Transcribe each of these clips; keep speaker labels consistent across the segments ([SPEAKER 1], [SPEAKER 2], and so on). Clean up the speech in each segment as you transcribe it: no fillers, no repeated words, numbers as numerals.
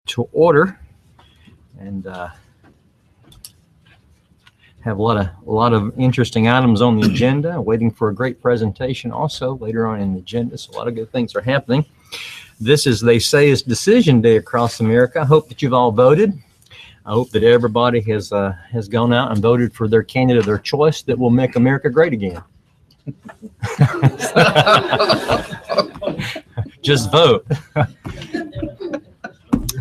[SPEAKER 1] to order, and have a lot of interesting items on the agenda, waiting for a great presentation also later on in the agenda. So a lot of good things are happening. This, as they say, is Decision Day across America. I hope that you've all voted. I hope that everybody has gone out and voted for their candidate of their choice that will make America great again. Just vote.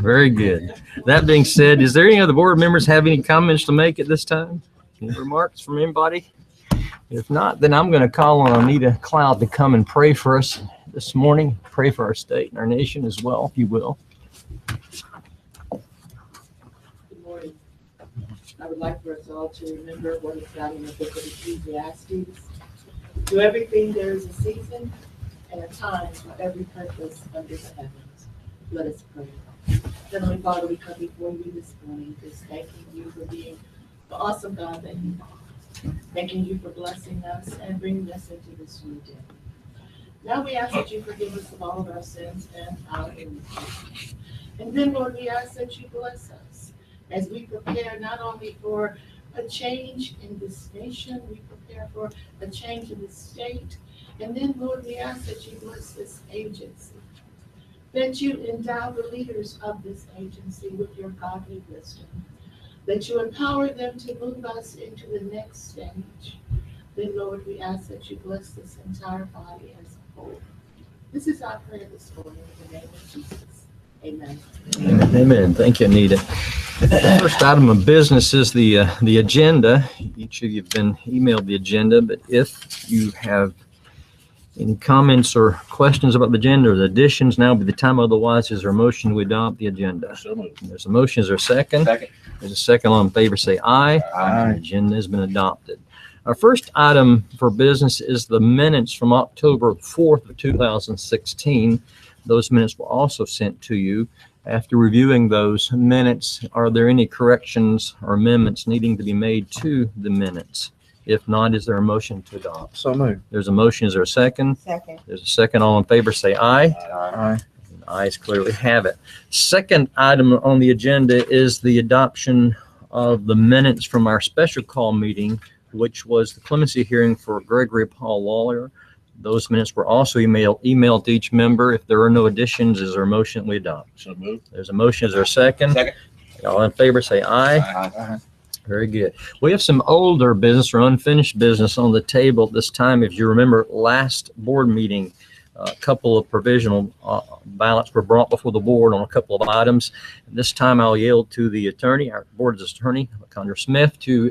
[SPEAKER 1] Very good. That being said, is there any other board members have any comments to make at this time? Any remarks from anybody? If not, then I'm going to call on Anita Cloud to come and pray for us this morning. Pray for our state and our nation as well, if you will.
[SPEAKER 2] Good morning. I would like for us all to remember what is found in the book of Ecclesiastes. To everything there is a season and a time for every purpose under the heavens. Let us pray. Heavenly Father, we come before you this morning, just thanking you for being the awesome God that you are. Thanking you for blessing us and bringing us into this new day. Now we ask that you forgive us of all of our sins and our iniquities. And then, Lord, we ask that you bless us as we prepare not only for a change in this nation, we prepare for a change in this state. And then, Lord, we ask that you bless this agency, that you endow the leaders of this agency with your godly wisdom, that you empower them to move us into the next stage. Then, Lord, we ask that you bless this entire body as a whole. This is our prayer this morning in the name of Jesus. Amen.
[SPEAKER 1] Amen. Thank you, Anita. First item of business is the agenda. Each of you have been emailed the agenda, but if you have any comments or questions about the agenda or the additions, now would be the time. Otherwise, is there a motion to adopt the agenda?
[SPEAKER 3] So moved.
[SPEAKER 1] There's a motion. Is there a second?
[SPEAKER 3] Second.
[SPEAKER 1] There's a second. All in favor, say aye.
[SPEAKER 3] Aye.
[SPEAKER 1] The agenda has been adopted. Our first item for business is the minutes from October 4th of 2016. Those minutes were also sent to you. After reviewing those minutes, are there any corrections or amendments needing to be made to the minutes? If not, is there a motion to adopt?
[SPEAKER 3] So moved.
[SPEAKER 1] There's a motion. Is there a second?
[SPEAKER 2] Second.
[SPEAKER 1] There's a second. All in favor, say aye.
[SPEAKER 3] Aye.
[SPEAKER 1] Ayes clearly have it. Second item on the agenda is the adoption of the minutes from our special call meeting, which was the clemency hearing for Gregory Paul Lawler. Those minutes were also emailed to each member. If there are no additions, is there a motion we adopt?
[SPEAKER 3] So moved.
[SPEAKER 1] There's a motion. Is there a second?
[SPEAKER 3] Second.
[SPEAKER 1] All in favor, say aye.
[SPEAKER 3] Aye.
[SPEAKER 1] Very good. We have some older business or unfinished business on the table at this time. If you remember last board meeting, a couple of provisional ballots were brought before the board on a couple of items. This time I'll yield to the attorney, our board's attorney, Condra Smith, to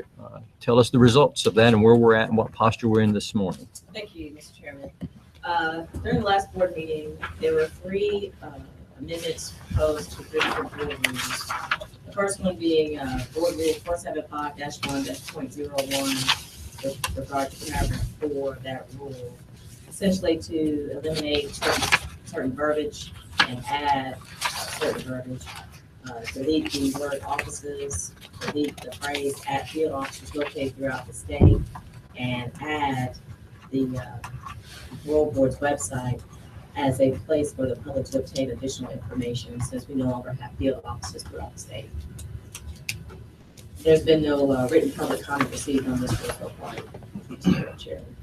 [SPEAKER 1] tell us the results of that and where we're at and what posture we're in this morning.
[SPEAKER 4] Thank you, Mr. Chairman. During the last board meeting, there were three amendments proposed to different board rules. The first one being Board Rule 475-1.01 with regard to paragraph 4 of that rule, essentially to eliminate certain verbiage and add certain verbiage. Delete the word offices, delete the phrase at field offices located throughout the state, and add the World Board's website as a place for the public to obtain additional information, since we no longer have field offices throughout the state. There's been no written public comment received on this so far, Mr. Chairman.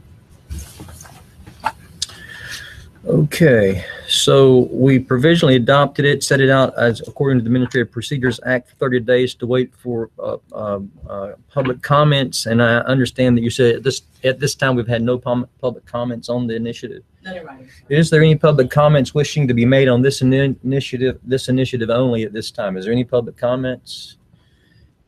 [SPEAKER 1] Okay, so we provisionally adopted it, set it out as according to the Administrative Procedures Act, 30 days to wait for public comments. And I understand that you said at this time we've had no public comments on the initiative.
[SPEAKER 4] None are right.
[SPEAKER 1] Is there any public comments wishing to be made on this initiative only at this time? Is there any public comments?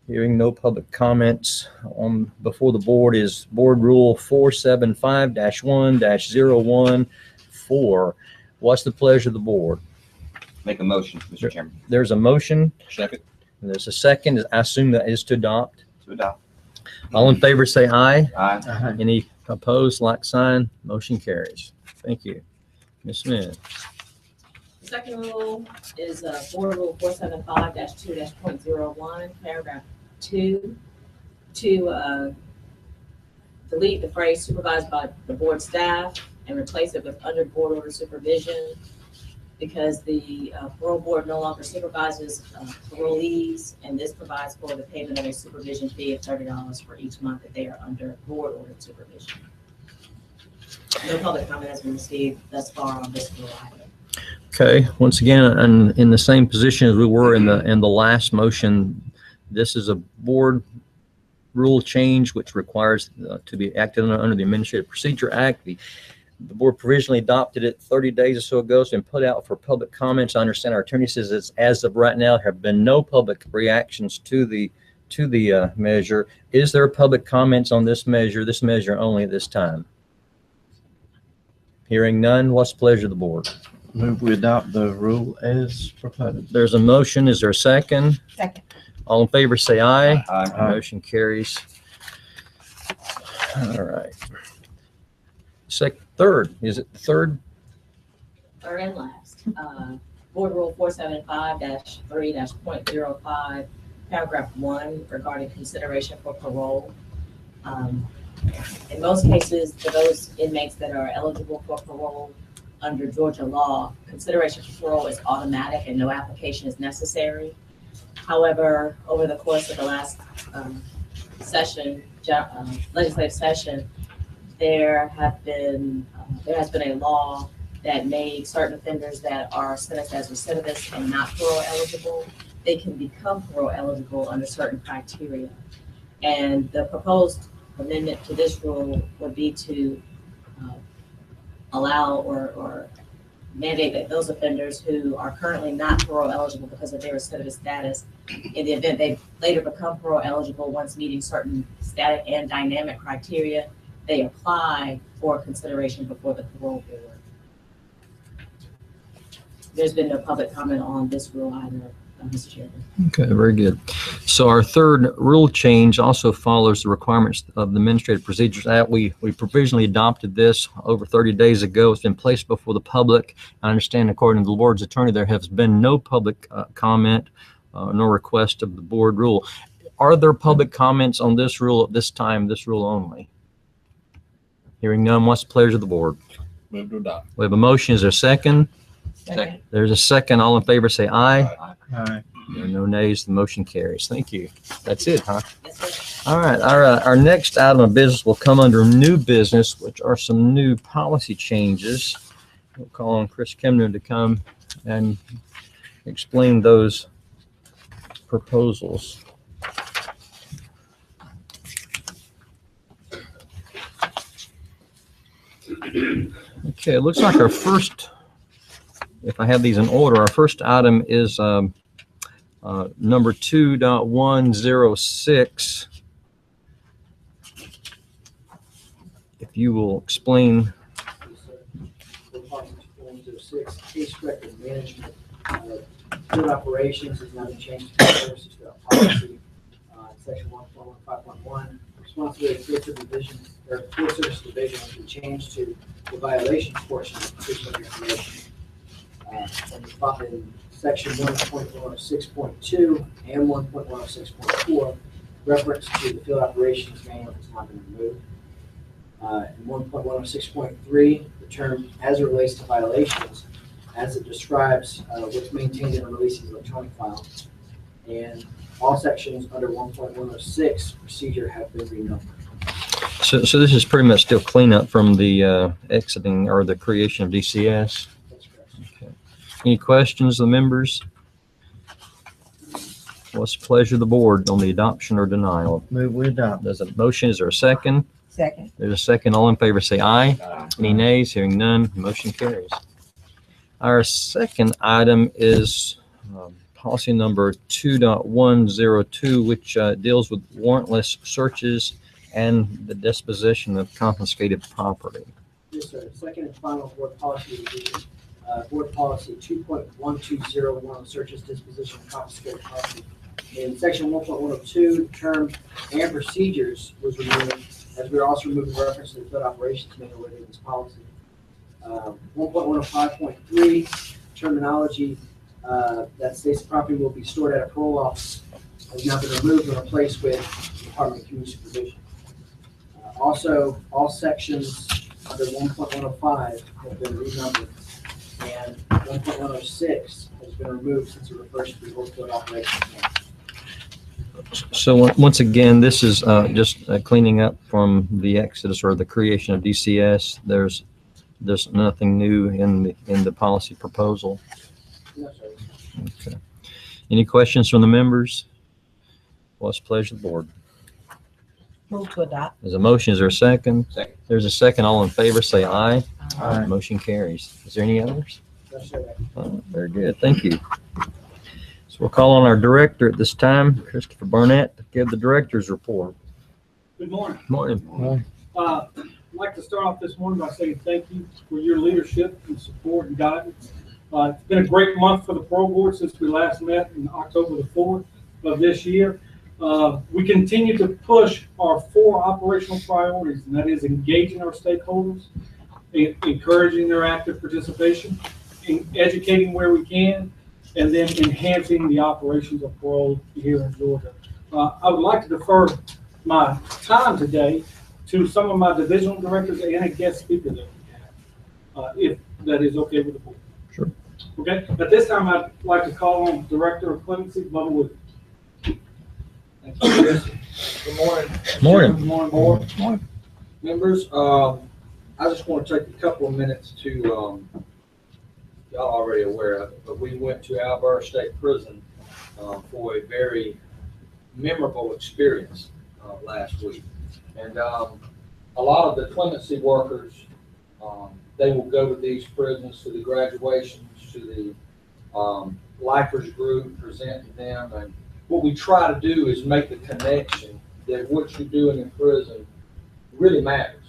[SPEAKER 1] Hearing no public comments on before the board is Board Rule 475-1-01. What's the pleasure of the board?
[SPEAKER 3] Make a motion, Mr. Chairman.
[SPEAKER 1] There's a motion.
[SPEAKER 3] Second.
[SPEAKER 1] And there's a second. I assume that is to adopt.
[SPEAKER 3] To adopt.
[SPEAKER 1] All in favor, say aye.
[SPEAKER 3] Aye.
[SPEAKER 1] Any opposed, like sign? Motion carries. Thank you. Ms. Smith.
[SPEAKER 4] The second rule is Board Rule 475-2-.01, paragraph 2, to delete the phrase supervised by the board staff and replace it with under board order supervision. because the parole board no longer supervises parolees, and this provides for the payment of a supervision fee of $30 for each month that they are under board-ordered supervision. No public comment has been received thus far on this rule item.
[SPEAKER 1] Okay, once again, and in the same position as we were in the last motion, this is a board rule change which requires to be acted under the Administrative Procedure Act. The board provisionally adopted it 30 days or so ago. It's been put out for public comments. I understand our attorney says it's, as of right now, have been no public reactions to the measure. Is there public comments on this measure only at this time? Hearing none, what's the pleasure of the board?
[SPEAKER 5] Move we adopt the rule as proposed.
[SPEAKER 1] There's a motion. Is there a second?
[SPEAKER 2] Second.
[SPEAKER 1] All in favor, say aye.
[SPEAKER 3] Aye.
[SPEAKER 1] Motion carries. All right. Third, is it the third?
[SPEAKER 4] Third and last, Board Rule 475-3.05, paragraph 1 regarding consideration for parole. In most cases, for those inmates that are eligible for parole under Georgia law, consideration for parole is automatic and no application is necessary. However, over the course of the last legislative session, there has been a law that made certain offenders that are sentenced as recidivists and not parole eligible, they can become parole eligible under certain criteria. And the proposed amendment to this rule would be to allow or mandate that those offenders who are currently not parole eligible because of their recidivist status, in the event they later become parole eligible once meeting certain static and dynamic criteria, they apply for consideration before the parole board. There's been no public comment on this rule either, Mr. Chairman.
[SPEAKER 1] Okay, very good. So our third rule change also follows the requirements of the Administrative Procedures Act. We provisionally adopted this over 30 days ago. It's been placed before the public. I understand, according to the board's attorney, there has been no public comment nor request of the board rule. Are there public comments on this rule at this time, this rule only? Hearing none, what's the pleasure of the board?
[SPEAKER 5] Move to adopt.
[SPEAKER 1] We have a motion. Is there a second?
[SPEAKER 3] Second.
[SPEAKER 1] There's a second. All in favor, say aye.
[SPEAKER 5] Aye.
[SPEAKER 1] There are no nays. The motion carries. Thank you. That's it, huh?
[SPEAKER 4] Yes, sir.
[SPEAKER 1] All right. Our next item of business will come under new business, which are some new policy changes. We'll call on Chris Kemner to come and explain those proposals. Okay, it looks like our first, if I have these in order, our first item is number 2.106. If you will explain.
[SPEAKER 6] Department 106, case record management. Field operations is not a change to services to our policy. Section 1.15.1, responsibility of field division or field service division has been changed to the violations portion of petition information. And in section 1.106.2 and 1.106.4, reference to the field operations manual has not been removed. In 1.106.3, the term as it relates to violations, as it describes what's maintained in a releasing electronic file. And all sections under 1.106 procedure have been renumbered.
[SPEAKER 1] So this is pretty much still cleanup from the exiting or the creation of DCS.
[SPEAKER 6] That's correct.
[SPEAKER 1] Okay. Any questions of the members? What's the pleasure of the board on the adoption or denial?
[SPEAKER 5] Move we adopt.
[SPEAKER 1] There's a motion. Is there a second?
[SPEAKER 2] Second.
[SPEAKER 1] There's a second. All in favor, say aye.
[SPEAKER 3] Aye.
[SPEAKER 1] Any nays? Hearing none, motion carries. Our second item is policy number 2.102, which deals with warrantless searches and the disposition of confiscated property.
[SPEAKER 6] Yes, sir. Second and final board policy revision. Board policy 2.1201, searches, disposition, of confiscated property. In section 1.102, the term and procedures was removed, as we are also removing reference to the field operations manual within this policy. 1.105.3, terminology that states the property will be stored at a parole office has now been removed and replaced with Department of Community Supervision. Also, all sections under 1.105 have been renumbered And 1.106 has been removed since it refers to the workload operations.
[SPEAKER 1] So once again, this is just cleaning up from the exodus or the creation of DCS. There's nothing new in the policy proposal.
[SPEAKER 6] No, sir.
[SPEAKER 1] Okay. Any questions from the members? What's the pleasure of the board?
[SPEAKER 4] Move to adopt.
[SPEAKER 1] There's a motion. Is there a second?
[SPEAKER 3] Second.
[SPEAKER 1] There's a second. All in favor, say aye.
[SPEAKER 5] Aye.
[SPEAKER 1] Motion carries. Is there any others?
[SPEAKER 6] No, sir.
[SPEAKER 1] Very good. Thank you. So we'll call on our director at this time, Christopher Barnett, to give the director's report.
[SPEAKER 7] Good morning.
[SPEAKER 1] Morning.
[SPEAKER 7] I'd like to start off this morning by saying thank you for your leadership and support and guidance. It's been a great month for the parole board since we last met in October the 4th of this year. We continue to push our 4 operational priorities, and that is engaging our stakeholders, encouraging their active participation, educating where we can, and then enhancing the operations of parole here in Georgia. I would like to defer my time today to some of my divisional directors and a guest speaker that we have, if that is okay with the board.
[SPEAKER 1] Sure.
[SPEAKER 7] Okay, at this time, I'd like to call on Director of Clemency, Bubba Wood.
[SPEAKER 8] Thank you, Chris. Good morning.
[SPEAKER 1] Morning.
[SPEAKER 8] Good morning, board. Members, I just want to take a couple of minutes to, y'all already aware of it, but we went to Alberta State Prison for a very memorable experience last week. And a lot of the clemency workers, they will go to these prisons, to the graduations, to the lifers group, present to them. And what we try to do is make the connection that what you're doing in prison really matters.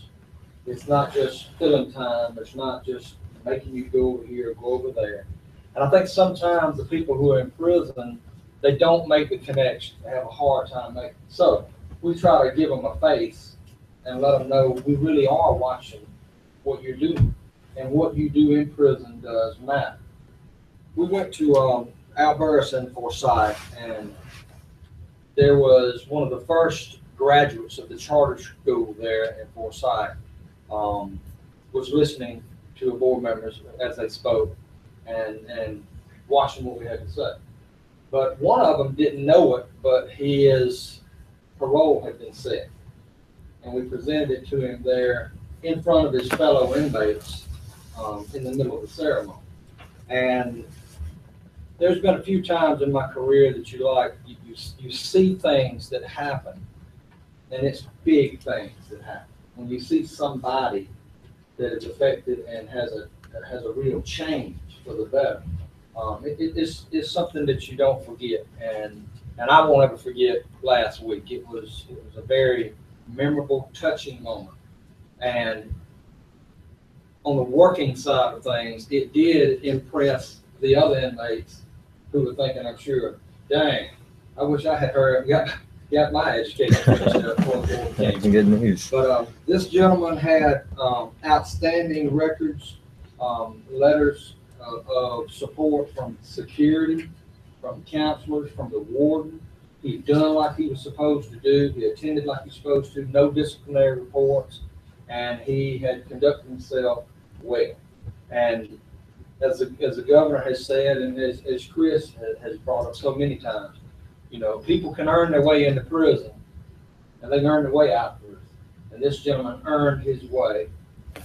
[SPEAKER 8] It's not just filling time. It's not just making you go over here, go over there. And I think sometimes the people who are in prison, they don't make the connection. They have a hard time making it. So we try to give them a face and let them know we really are watching what you're doing, and what you do in prison does matter. We went to Alberta in Forsyth, and there was one of the first graduates of the charter school there in Forsyth was listening to the board members as they spoke and watching what we had to say. But one of them didn't know it, but his parole had been set. And we presented it to him there in front of his fellow inmates in the middle of the ceremony. And there's been a few times in my career that you see things that happen, and it's big things that happen. When you see somebody that is affected and has a real change for the better, it's something that you don't forget. And I won't ever forget last week. It was a very memorable, touching moment. And on the working side of things, it did impress the other inmates who were thinking, I'm sure, dang, I wish I had got my education before the board came.
[SPEAKER 1] Good news.
[SPEAKER 8] But this gentleman had outstanding records, letters of support from security, from counselors, from the warden. He'd done like he was supposed to do. He attended like he was supposed to. No disciplinary reports, and he had conducted himself well. And as the governor has said, and as Chris has brought up so many times, you know, people can earn their way into prison, and they can earn their way out of prison. And this gentleman earned his way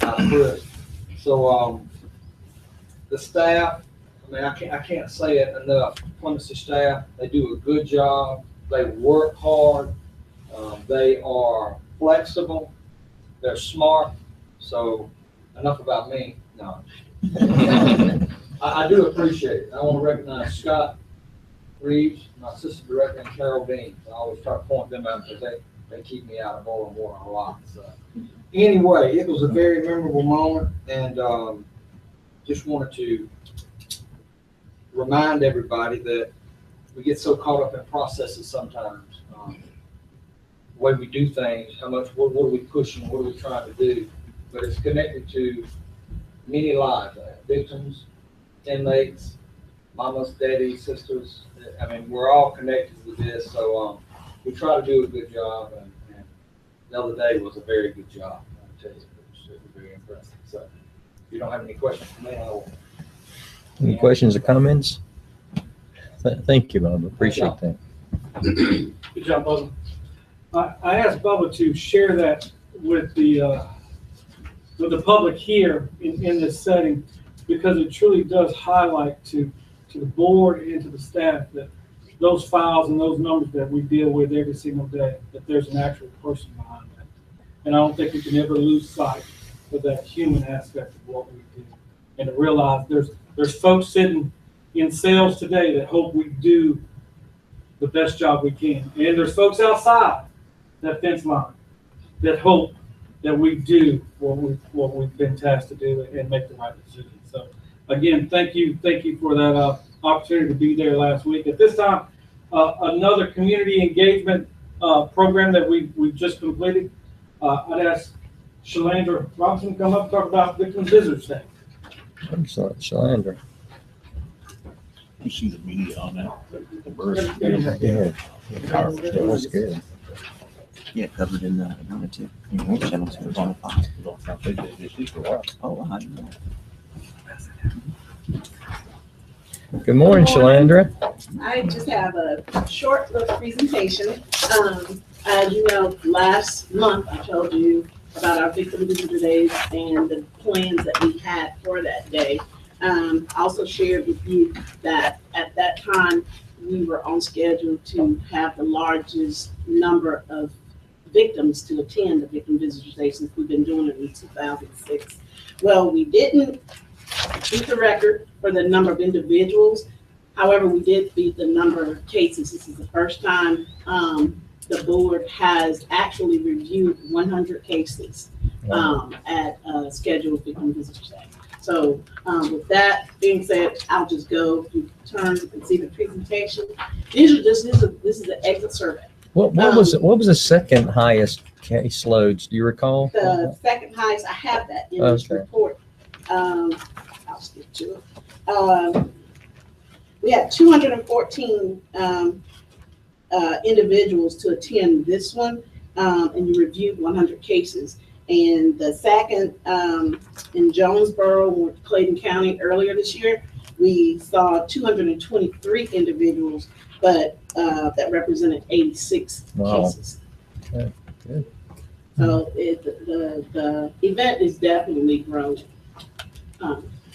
[SPEAKER 8] out of prison. So the staff, I mean, I can't say it enough. Clemency staff, they do a good job. They work hard. They are flexible. They're smart. So enough about me. No. I do appreciate it. I want to recognize Scott Reeves, my assistant director, and Carol Dean. I always try to point them out because they keep me out of boiling water a lot. So anyway, it was a very memorable moment, and just wanted to remind everybody that we get so caught up in processes sometimes. The way we do things, what are we pushing, what are we trying to do? But it's connected to many lives, victims, inmates, mamas, daddies, sisters. I mean, we're all connected with this, so we try to do a good job, and the other day was a very good job. I'll tell you, it was very impressive. So if you don't have any questions for me, I will
[SPEAKER 1] Any questions or comments? Thank you, Bob. Appreciate that.
[SPEAKER 7] Good job, Bubba. I asked Bubba to share that with the public here in this setting, because it truly does highlight to the board and to the staff that those files and those numbers that we deal with every single day, that there's an actual person behind that. And I don't think we can ever lose sight of that human aspect of what we do, and to realize there's folks sitting in sales today that hope we do the best job we can. And there's folks outside that fence line that hope that we do what we've been tasked to do and make the right decision. So again, thank you for that opportunity to be there last week. At this time, another community engagement program that we've just completed. I'd ask Shalandra Robinson to come up and talk about Victim Visitors Day.
[SPEAKER 1] Excellent, Shalandra.
[SPEAKER 5] You see the media on that, the birth.
[SPEAKER 1] Yeah, it was good.
[SPEAKER 3] Yeah, covered in the narrative. Channels was on the file. Oh, I know.
[SPEAKER 1] Good morning, Shalandra.
[SPEAKER 9] I just have a short little presentation. As you know, last month I told you about our Victim Visitor Days and the plans that we had for that day. I also shared with you that at that time we were on schedule to have the largest number of victims to attend the Victim Visitors Day since we've been doing it in 2006. Well, we didn't beat the record for the number of individuals. However, we did beat the number of cases. This is the first time the board has actually reviewed 100 cases at scheduled Victim Visitors Day. So with that being said, I'll just go to turn and see the presentation. This is the exit survey.
[SPEAKER 1] What was the second highest caseloads? Do you recall?
[SPEAKER 9] The second highest, I have that in this
[SPEAKER 1] Okay.
[SPEAKER 9] report. I'll skip to it. We had 214 individuals to attend this one, and you reviewed 100 cases. And the second in Jonesboro, Clayton County, earlier this year, we saw 223 individuals, but that represented 86
[SPEAKER 1] Wow.
[SPEAKER 9] cases.
[SPEAKER 1] Okay, good.
[SPEAKER 9] So the event is definitely growing.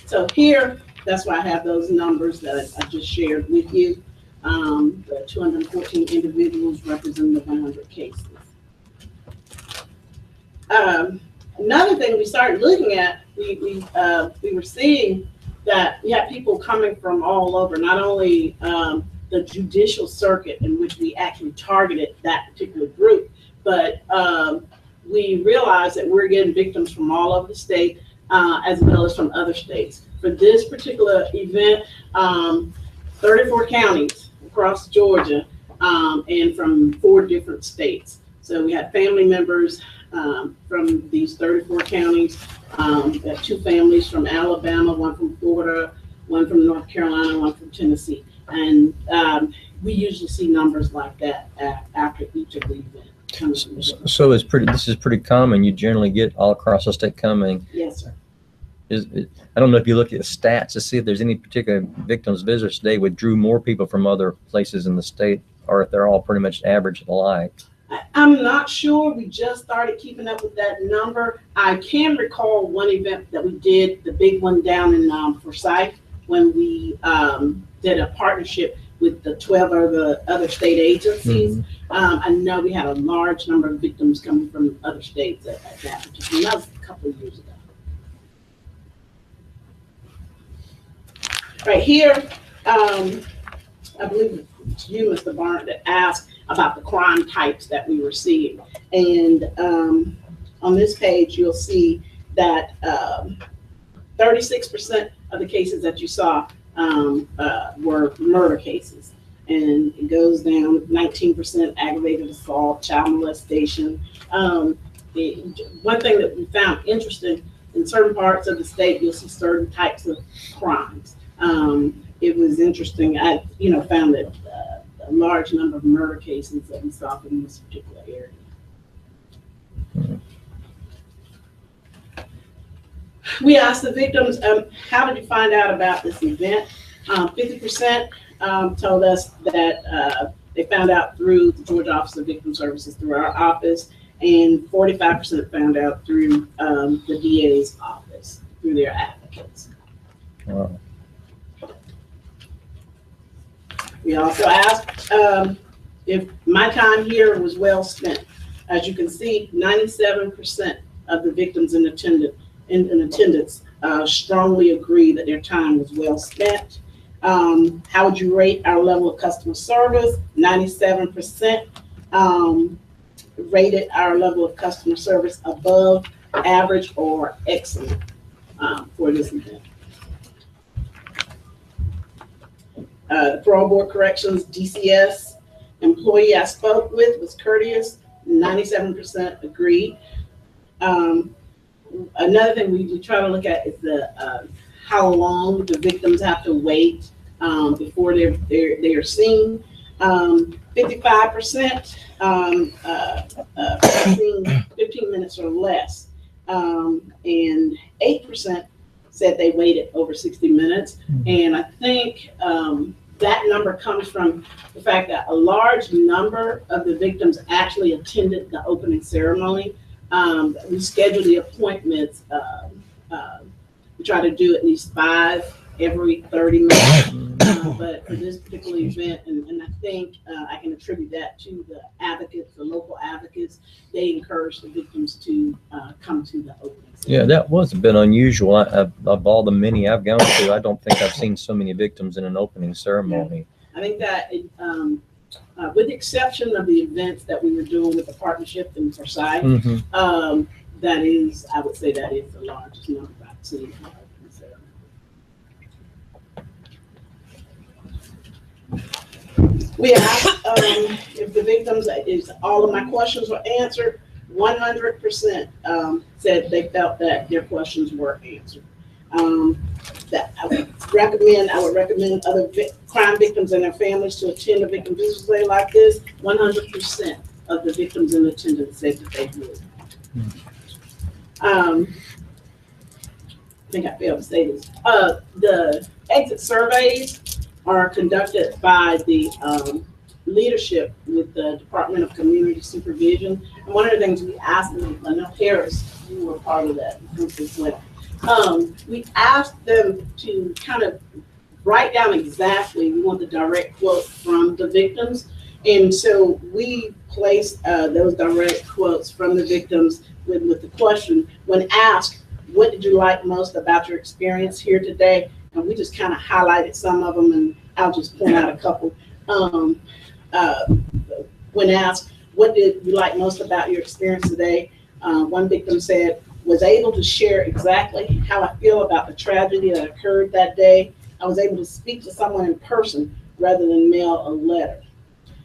[SPEAKER 9] So here, that's why I have those numbers that I just shared with you. The 214 individuals representing the 100 cases. Another thing we started looking at, we were seeing that we had people coming from all over, not only the judicial circuit in which we actually targeted that particular group, but we realized that we're getting victims from all over the state, as well as from other states. For this particular event, 34 counties across Georgia, and from 4 different states. So we had family members from these 34 counties. We had 2 families from Alabama, 1 from Florida, 1 from North Carolina, 1 from Tennessee. And we usually see numbers like that after each of the events.
[SPEAKER 1] So this is pretty common. You generally get all across the state coming.
[SPEAKER 9] Yes, sir.
[SPEAKER 1] I don't know if you look at the stats to see if there's any particular Victims Visitors Day would drew more people from other places in the state, or if they're all pretty much average alike.
[SPEAKER 9] I'm not sure. We just started keeping up with that number. I can recall one event that we did, the big one down in Forsyth, when we did a partnership with the 12 other state agencies. I know we had a large number of victims coming from other states at that particular. That was a couple of years ago. Right here, I believe it's you, Mr. Barnett, that asked about the crime types that we were seeing. And on this page, you'll see that 36% of the cases that you saw were murder cases. And it goes down 19% aggravated assault, child molestation. One thing that we found interesting, in certain parts of the state, you'll see certain types of crimes. It was interesting. I, found that a large number of murder cases that we saw in this particular area. We asked the victims, how did you find out about this event? 50% told us that they found out through the Georgia Office of Victim Services, through our office, and 45% found out through the DA's office, through their advocates.
[SPEAKER 1] Wow.
[SPEAKER 9] We also asked if my time here was well spent. As you can see, 97% of the victims in attendance strongly agree that their time was well spent. How would you rate our level of customer service? 97% rated our level of customer service above average or excellent for this event. The Parole Board Corrections DCS employee I spoke with was courteous, 97% agreed. Another thing we try to look at is the how long the victims have to wait before they're seen. 55% 15 minutes or less, and 8% said they waited over 60 minutes. And I think that number comes from the fact that a large number of the victims actually attended the opening ceremony. We scheduled the appointments. We try to do at least 5 every 30 minutes. But for this particular event, and I think I can attribute that to the advocates, the local advocates, they encouraged the victims to come to the opening ceremony.
[SPEAKER 1] Yeah, that was a bit unusual. Of all the many I've gone to, I don't think I've seen so many victims in an opening ceremony.
[SPEAKER 9] I think that with the exception of the events that we were doing with the partnership in Forsyth, that is, I would say that is the largest number I've seen. We asked if the victims, is all of my questions were answered. 100% said they felt that their questions were answered. That I would recommend other crime victims and their families to attend a Victim Visitors Day like this. 100% of the victims in attendance said that they would. I think I failed to say this. The exit surveys are conducted by the leadership with the Department of Community Supervision. And one of the things we asked them, I know Harris, you were part of that group as well. We asked them to kind of write down exactly, we want the direct quote from the victims. And so we placed those direct quotes from the victims with the question, when asked, what did you like most about your experience here today? And we just kind of highlighted some of them, and I'll just point out a couple. When asked, what did you like most about your experience today? One victim said, was able to share exactly how I feel about the tragedy that occurred that day. I was able to speak to someone in person rather than mail a letter.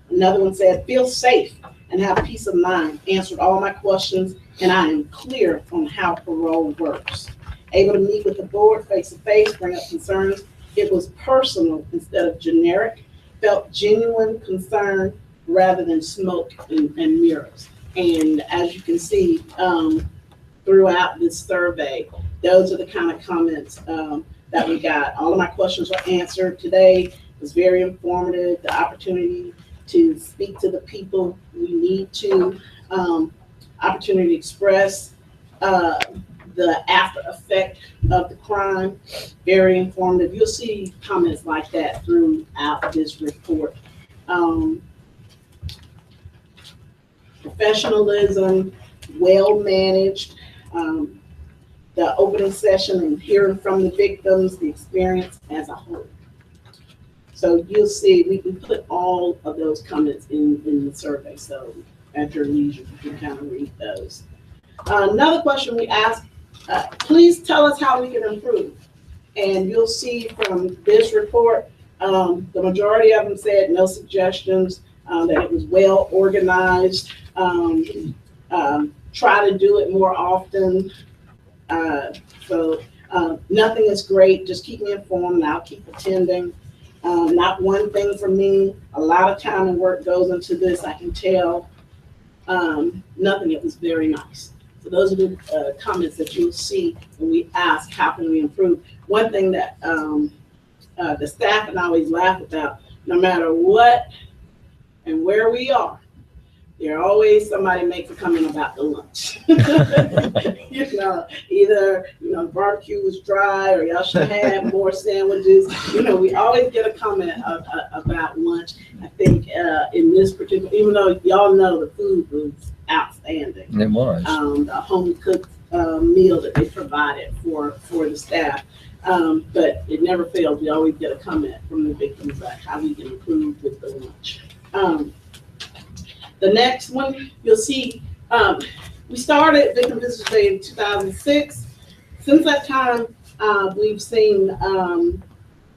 [SPEAKER 9] Another one said, feel safe and have peace of mind, answered all my questions, and I am clear on how parole works. Able to meet with the board face to face, bring up concerns. It was personal instead of generic, felt genuine concern rather than smoke and mirrors. And as you can see throughout this survey, those are the kind of comments that we got. All of my questions were answered today. It was very informative. The opportunity to speak to the people we need to, opportunity to express the after effect of the crime, very informative. You'll see comments like that throughout this report. Professionalism, well managed, the opening session and hearing from the victims, the experience as a whole. So you'll see, we put all of those comments in the survey. So at your leisure, you can kind of read those. Another question we asked, please tell us how we can improve. And you'll see from this report, the majority of them said no suggestions, that it was well organized, try to do it more often. Nothing is great, just keep me informed and I'll keep attending. Not one thing for me, a lot of time and work goes into this, I can tell. Nothing, it was very nice. So those are the comments that you'll see when we ask, how can we improve? One thing that the staff and I always laugh about, no matter what and where we are, there always somebody makes a comment about the lunch. You know, either, barbecue was dry or y'all should have more sandwiches. We always get a comment about lunch. I think in this particular, even though y'all know the food was outstanding.
[SPEAKER 1] It was.
[SPEAKER 9] The home cooked meal that they provided for the staff. But it never fails. We always get a comment from the victims about how we can improve with the lunch. The next one, you'll see, we started Victim Visitors Day in 2006. Since that time, we've seen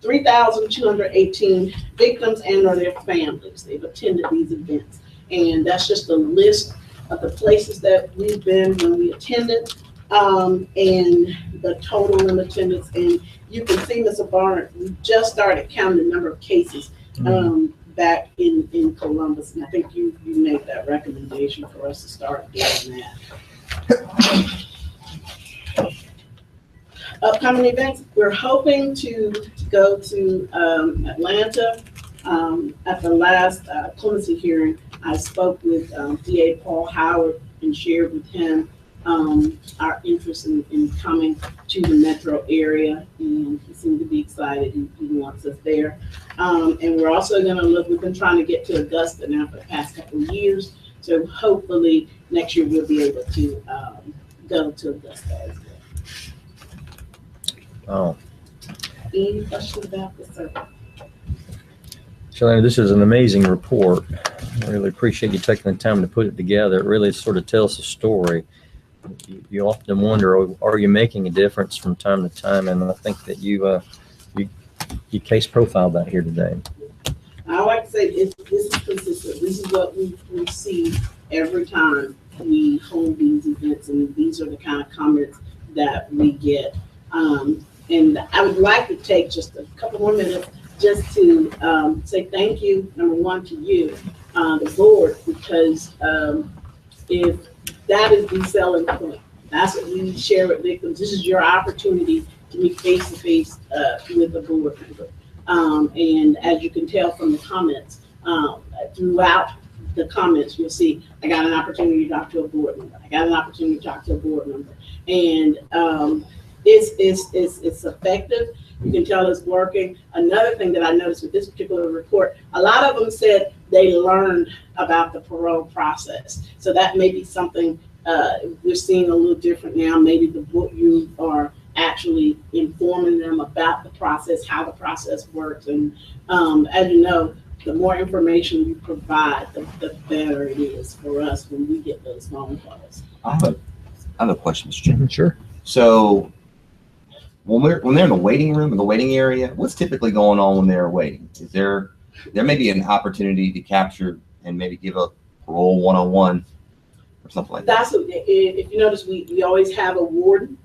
[SPEAKER 9] 3,218 victims and or their families. They've attended these events. And that's just a list of the places that we've been when we attended, and the total in attendance. And you can see, Mr. Barnett, we just started counting the number of cases back in Columbus, and I think you made that recommendation for us to start doing that. Upcoming events, we're hoping to go to Atlanta. At the last clemency hearing, I spoke with DA Paul Howard and shared with him our interest in coming to the metro area, and he seemed to be excited and he wants us there. And we're also going to look, we've been trying to get to Augusta now for the past couple of years, so hopefully next year we'll be able to go to Augusta as well.
[SPEAKER 1] Oh,
[SPEAKER 9] Any questions about this survey?
[SPEAKER 1] Shalana, this is an amazing report. I really appreciate you taking the time to put it together. It really sort of tells the story. You often wonder, are you making a difference from time to time? And I think that you case profiled that here today.
[SPEAKER 9] I like to say this is consistent. This is what we see every time we hold these events, and these are the kind of comments that we get. And I would like to take just a couple more minutes just to say thank you, number one, to you, the board, because if that is the selling point, that's what we share with victims. This is your opportunity to meet face to face with the board member. And as you can tell from the comments, throughout the comments, you'll see, I got an opportunity to talk to a board member. I got an opportunity to talk to a board member. And it's effective. You can tell it's working. Another thing that I noticed with this particular report, a lot of them said they learned about the parole process. So that may be something we're seeing a little different now. Maybe the book, you are actually informing them about the process, how the process works. And as you know, the more information you provide, the better it is for us when we get those phone calls.
[SPEAKER 3] I have a question, Mr. Chairman.
[SPEAKER 1] Sure.
[SPEAKER 3] So when they're in the waiting room, in the waiting area, what's typically going on when they're waiting? Is there may be an opportunity to capture and maybe give a parole one-on-one or something like that?
[SPEAKER 9] That's if you notice, we always have a warden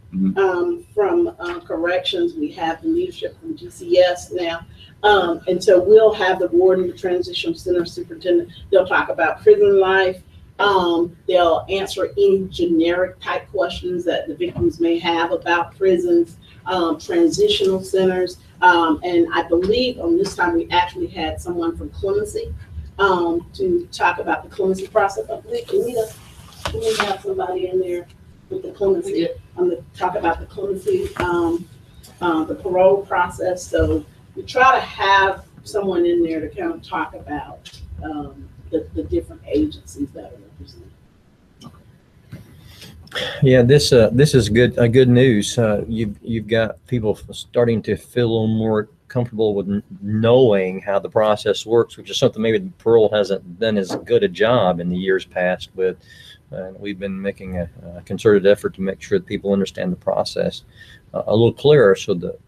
[SPEAKER 9] from corrections. We have the leadership from GCS now. And so we'll have the warden, the transition center superintendent. They'll talk about prison life. They'll answer any generic type questions that the victims may have about prisons, transitional centers. And I believe on this time we actually had someone from clemency to talk about the clemency process. I believe we have somebody in there with the clemency. I'm going to talk about the clemency, the parole process. So we try to have someone in there to kind of talk about the different agencies that are represented.
[SPEAKER 1] Yeah, this is good news. You've got people starting to feel a little more comfortable with knowing how the process works, which is something maybe parole hasn't done as good a job in the years past with. We've been making a concerted effort to make sure that people understand the process a little clearer, so that,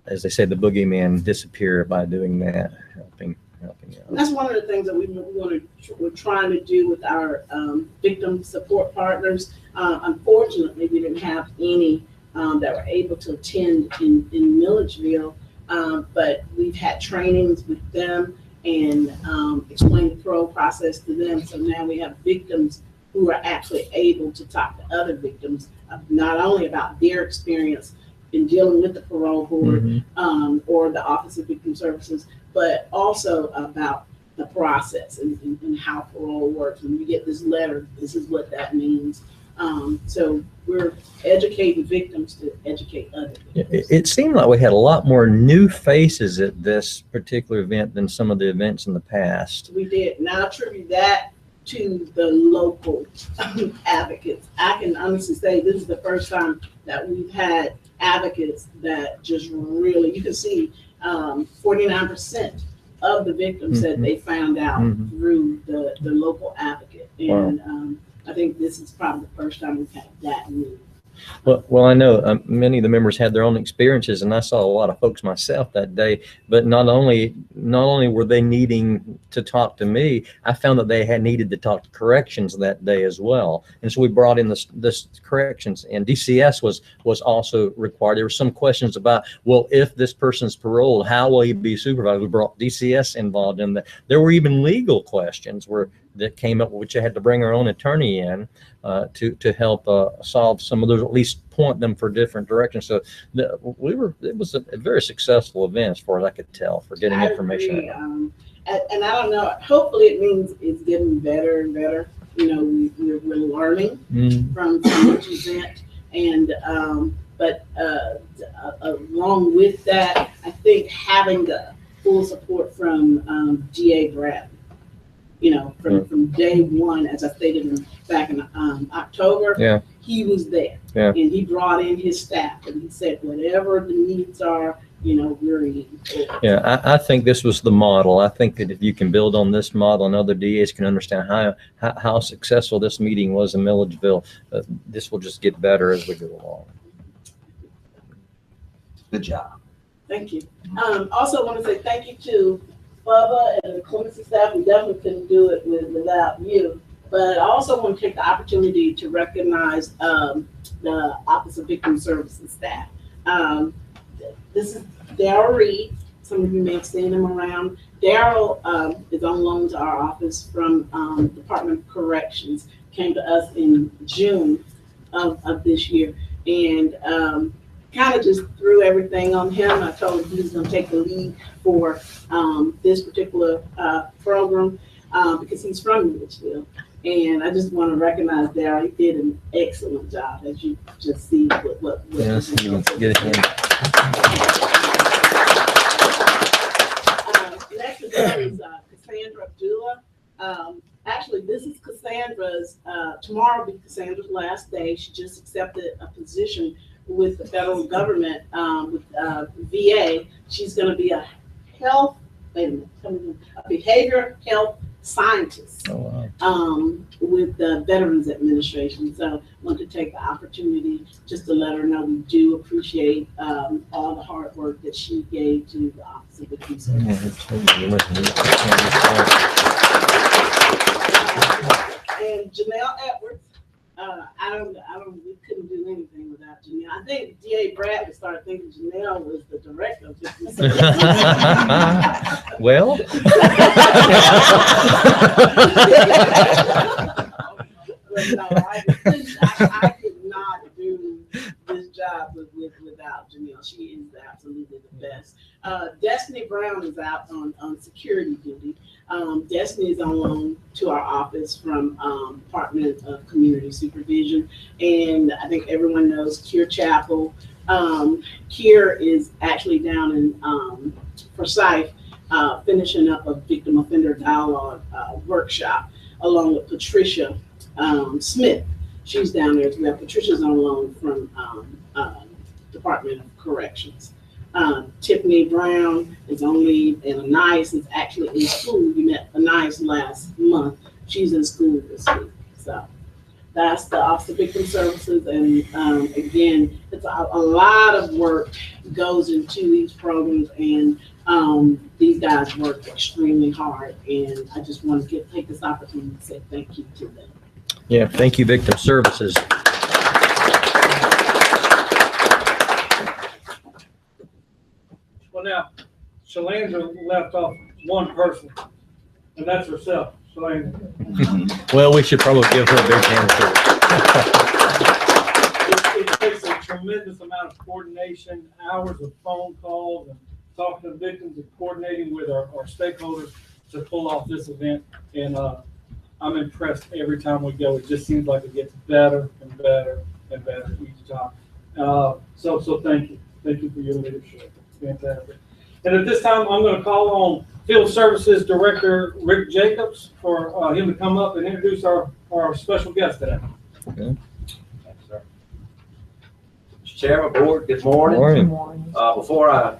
[SPEAKER 1] as they say, the boogeyman disappear by doing that, helping out.
[SPEAKER 9] And that's one of the things that we're trying to do with our victim support partners. Unfortunately, we didn't have any that were able to attend in Milledgeville, but we've had trainings with them and explain the parole process to them. So now we have victims who are actually able to talk to other victims, not only about their experience in dealing with the parole board, or the Office of Victim Services, but also about the process and how parole works. When you get this letter, this is what that means. So we're educating victims to educate others.
[SPEAKER 1] It seemed like we had a lot more new faces at this particular event than some of the events in the past.
[SPEAKER 9] We did. And I attribute that to the local advocates. I can honestly say this is the first time that we've had advocates that just really, you can see 49% of the victims that they found out through the local advocate. And I think this is probably the first time we've had that many.
[SPEAKER 1] Well, I know many of the members had their own experiences, and I saw a lot of folks myself that day. But not only were they needing to talk to me, I found that they had needed to talk to corrections that day as well. And so we brought in this corrections, and DCS was also required. There were some questions about, well, if this person's paroled, how will he be supervised? We brought DCS involved in that. There were even legal questions that came up, which I had to bring our own attorney in to help solve some of those, at least point them for different directions. So it was a very successful event as far as I could tell for getting information.
[SPEAKER 9] Agree. And I don't know, hopefully it means it's getting better and better. You know, we're learning from each event. And, but along with that, I think having the full support from DA Bradley. You know, from day one, as I stated back in October, he was there. And he brought in his staff and he said, whatever the needs are, you know, we're in.
[SPEAKER 1] Yeah, I think this was the model. I think that if you can build on this model and other DAs can understand how successful this meeting was in Milledgeville, this will just get better as we go along.
[SPEAKER 3] Good job.
[SPEAKER 9] Thank you. Also want to say thank you to Bubba and the Clemency staff. We definitely couldn't do it without you. But I also want to take the opportunity to recognize the Office of Victim Services staff. This is Daryl Reed. Some of you may have seen him around. Daryl is on loan to our office from Department of Corrections. Came to us in June of this year. And kind of just threw everything on him. I told him he was going to take the lead for this particular program because he's from Milledgeville. And I just want to recognize Daryl. He did an excellent job, as you just see what
[SPEAKER 1] Yes, you can get it in.
[SPEAKER 9] Next is Cassandra Abdullah. Actually, this is Cassandra's, tomorrow will be Cassandra's last day. She just accepted a position with the federal government, with VA. She's going to be a behavior health scientist with the Veterans Administration. So I want to take the opportunity just to let her know we do appreciate all the hard work that she gave to the Office of Victim Services. And Janelle Edwards. We couldn't do anything without Janelle. I think DA Bradley started thinking Janelle was the director of Victim Services.
[SPEAKER 1] Well.
[SPEAKER 9] But no, I could not do this job without Janelle. She is absolutely the best. Destiny Brown is out on security duty. Destiny is on loan to our office from Department of Community Supervision. And I think everyone knows Kier Chapel. Kier is actually down in Forsyth, finishing up a victim offender dialogue workshop along with Patricia Smith. She's down there as well. Patricia's on loan from Department of Corrections. Tiffany Brown is on leave, and Anais is actually in school. You met Anais last month. She's in school this week. So that's the Office of Victim Services. And again, it's a lot of work goes into these programs, and these guys work extremely hard. And I just want to take this opportunity to say thank you to them.
[SPEAKER 1] Yeah, thank you, Victim Services.
[SPEAKER 7] Well, now, Shalandra left off one person, and that's herself.
[SPEAKER 1] Well, we should probably give her a big hand too.
[SPEAKER 7] It takes a tremendous amount of coordination, hours of phone calls and talking to victims and coordinating with our stakeholders to pull off this event. And I'm impressed every time we go. It just seems like it gets better and better and better each time. So thank you. Thank you for your leadership. Fantastic. And at this time, I'm going to call on Field Services Director Rick Jacobs for him to come up and introduce our special guest today.
[SPEAKER 10] Thanks, sir. Mr. Chairman, Board, good morning. Before I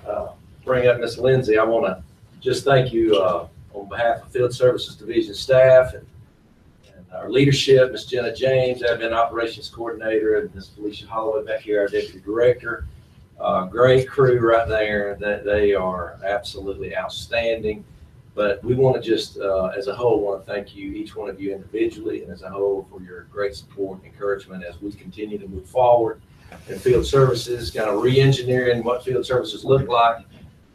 [SPEAKER 10] bring up Ms. Lindsay, I want to just thank you on behalf of Field Services Division staff and our leadership, Ms. Jenna James, Admin Operations Coordinator, and Ms. Felicia Holloway back here, our Deputy Director. Great crew right there. They are absolutely outstanding. But we want to just, as a whole, want to thank you, each one of you individually, and as a whole, for your great support and encouragement as we continue to move forward in field services, kind of re-engineering what field services look like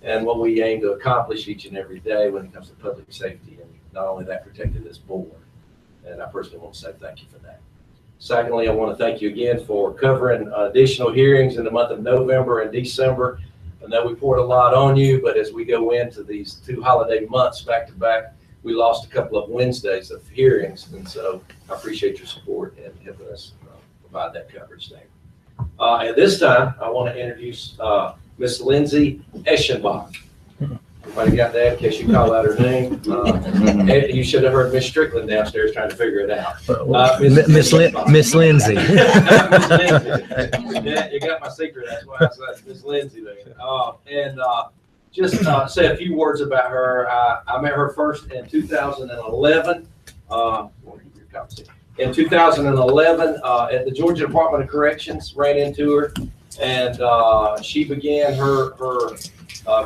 [SPEAKER 10] and what we aim to accomplish each and every day when it comes to public safety, and not only that, protecting this board. And I personally want to say thank you for that. Secondly, I want to thank you again for covering additional hearings in the month of November and December. I know we poured a lot on you, but as we go into these 2 holiday months back to back, we lost a couple of Wednesdays of hearings. And so I appreciate your support and helping us provide that coverage there. At this time, I want to introduce Miss Lindsay Eschenbach. Everybody got that in case you call out her name? You should have heard Miss Strickland downstairs trying to figure it out.
[SPEAKER 1] Miss Lindsay.
[SPEAKER 10] Miss Lindsay. Yeah, you got my secret. That's why I said Miss Lindsay there. Just say a few words about her. I met her first in 2011. In 2011, at the Georgia Department of Corrections, ran into her, and she began her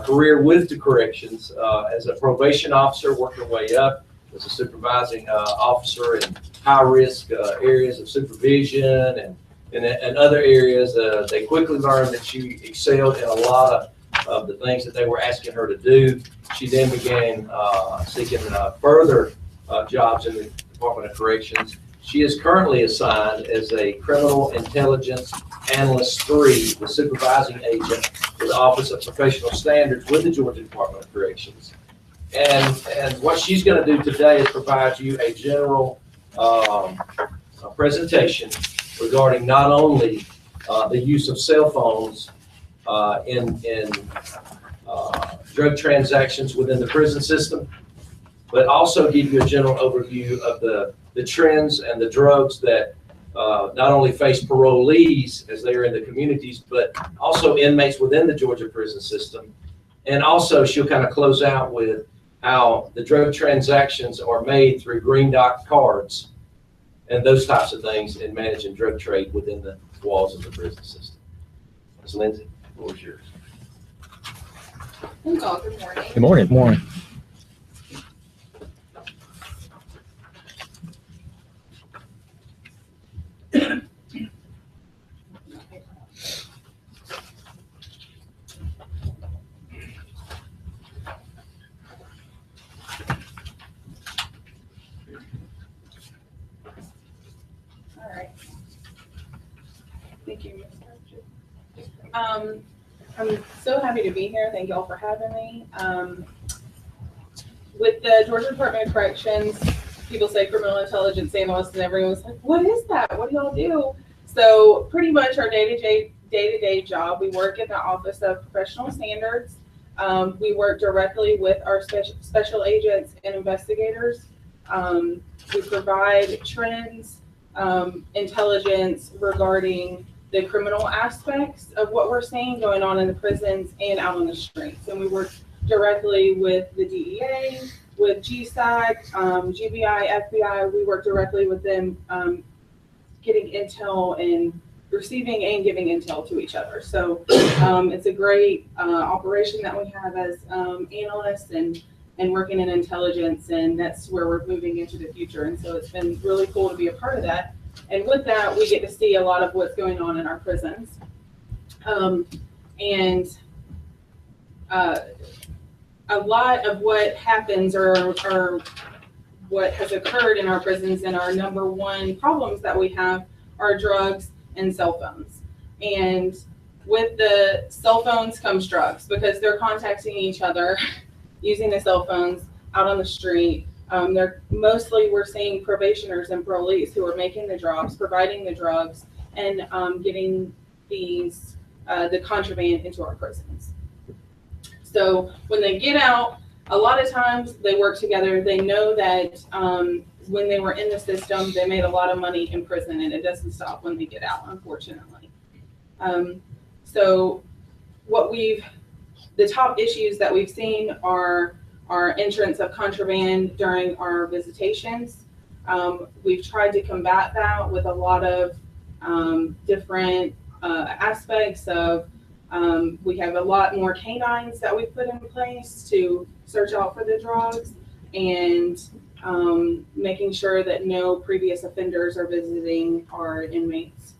[SPEAKER 10] career with the corrections as a probation officer, worked her way up as a supervising officer in high-risk areas of supervision and other areas. They quickly learned that she excelled in a lot of the things that they were asking her to do. She then began seeking further jobs in the Department of Corrections. She is currently assigned as a Criminal Intelligence Analyst 3, the supervising agent for the Office of Professional Standards with the Georgia Department of Corrections. And what she's going to do today is provide you a general presentation regarding not only the use of cell phones in drug transactions within the prison system, but also give you a general overview of the trends and the drugs that not only face parolees as they are in the communities, but also inmates within the Georgia prison system. And also she'll kind of close out with how the drug transactions are made through green dot cards and those types of things in managing drug trade within the walls of the prison system. Ms. Lindsay, the floor is yours.
[SPEAKER 11] Good morning.
[SPEAKER 1] Good morning. Good morning.
[SPEAKER 11] Thank you, Mr. I'm so happy to be here. Thank you all for having me. With the Georgia Department of Corrections, people say criminal intelligence analyst, and everyone's like, what is that? What do y'all do? So pretty much our day-to-day job, we work in the Office of Professional Standards. We work directly with our special agents and investigators. We provide trends, intelligence regarding the criminal aspects of what we're seeing going on in the prisons and out on the streets. And we work directly with the DEA, with GSAC, GBI, FBI. We work directly with them, getting intel and receiving and giving intel to each other. So it's a great operation that we have as analysts and working in intelligence, and that's where we're moving into the future. And so it's been really cool to be a part of that. And with that, we get to see a lot of what's going on in our prisons. A lot of what happens are what has occurred in our prisons, and our number one problems that we have are drugs and cell phones. And with the cell phones comes drugs, because they're contacting each other using the cell phones out on the street. We're seeing probationers and parolees who are making the drops, providing the drugs, and getting the contraband into our prisons. So when they get out, a lot of times they work together. They know that when they were in the system, they made a lot of money in prison, and it doesn't stop when they get out, unfortunately. So the top issues that we've seen are entrance of contraband during our visitations. We've tried to combat that with a lot of different aspects of, we have a lot more canines that we've put in place to search out for the drugs, and making sure that no previous offenders are visiting our inmates.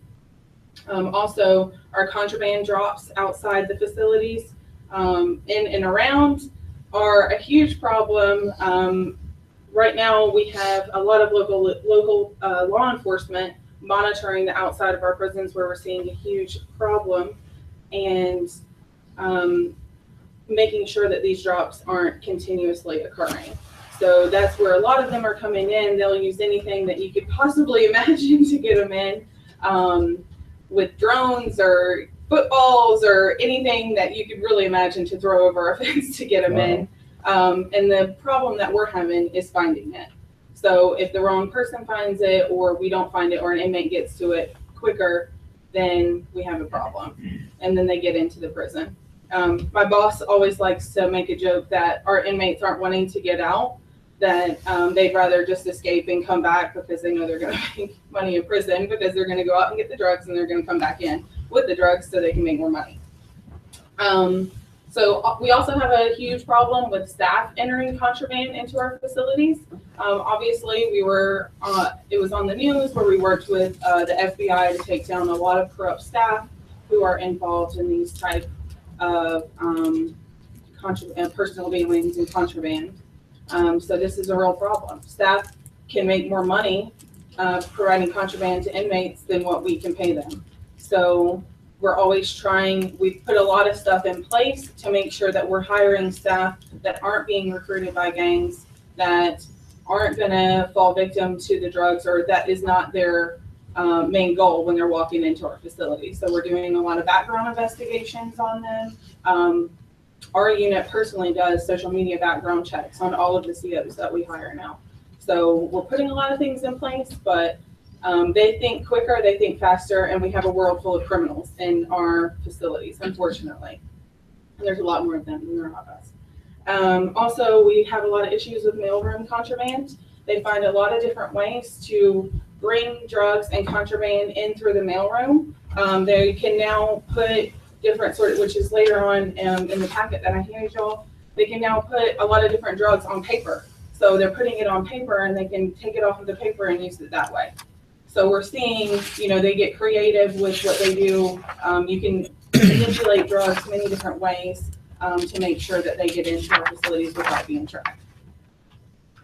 [SPEAKER 11] Also, our contraband drops outside the facilities in and around are a huge problem. Right now, we have a lot of local law enforcement monitoring the outside of our prisons, where we're seeing a huge problem, and making sure that these drops aren't continuously occurring. So that's where a lot of them are coming in. They'll use anything that you could possibly imagine to get them in, with drones or footballs or anything that you could really imagine to throw over a fence to get them in. And the problem that we're having is finding it. So if the wrong person finds it, or we don't find it, or an inmate gets to it quicker, then we have a problem. And then they get into the prison. My boss always likes to make a joke that our inmates aren't wanting to get out, that they'd rather just escape and come back, because they know they're going to make money in prison, because they're going to go out and get the drugs, and they're going to come back in with the drugs so they can make more money. So we also have a huge problem with staff entering contraband into our facilities. Obviously, it was on the news where we worked with the FBI to take down a lot of corrupt staff who are involved in these type of personal dealings and contraband. So this is a real problem. Staff can make more money providing contraband to inmates than what we can pay them. So we're always we've put a lot of stuff in place to make sure that we're hiring staff that aren't being recruited by gangs, that aren't going to fall victim to the drugs, or that is not their main goal when they're walking into our facility. So we're doing a lot of background investigations on them. Our unit personally does social media background checks on all of the COs that we hire now. So we're putting a lot of things in place, but they think quicker, they think faster, and we have a world full of criminals in our facilities, unfortunately. And there's a lot more of them than there are of us. Also, we have a lot of issues with mailroom contraband. They find a lot of different ways to bring drugs and contraband in through the mailroom. They can now put different which is later on in the packet that I handed y'all, they can now put a lot of different drugs on paper. So they're putting it on paper, and they can take it off of the paper and use it that way. So we're seeing, they get creative with what they do. You can manipulate drugs many different ways to make sure that they get into our facilities without being tracked.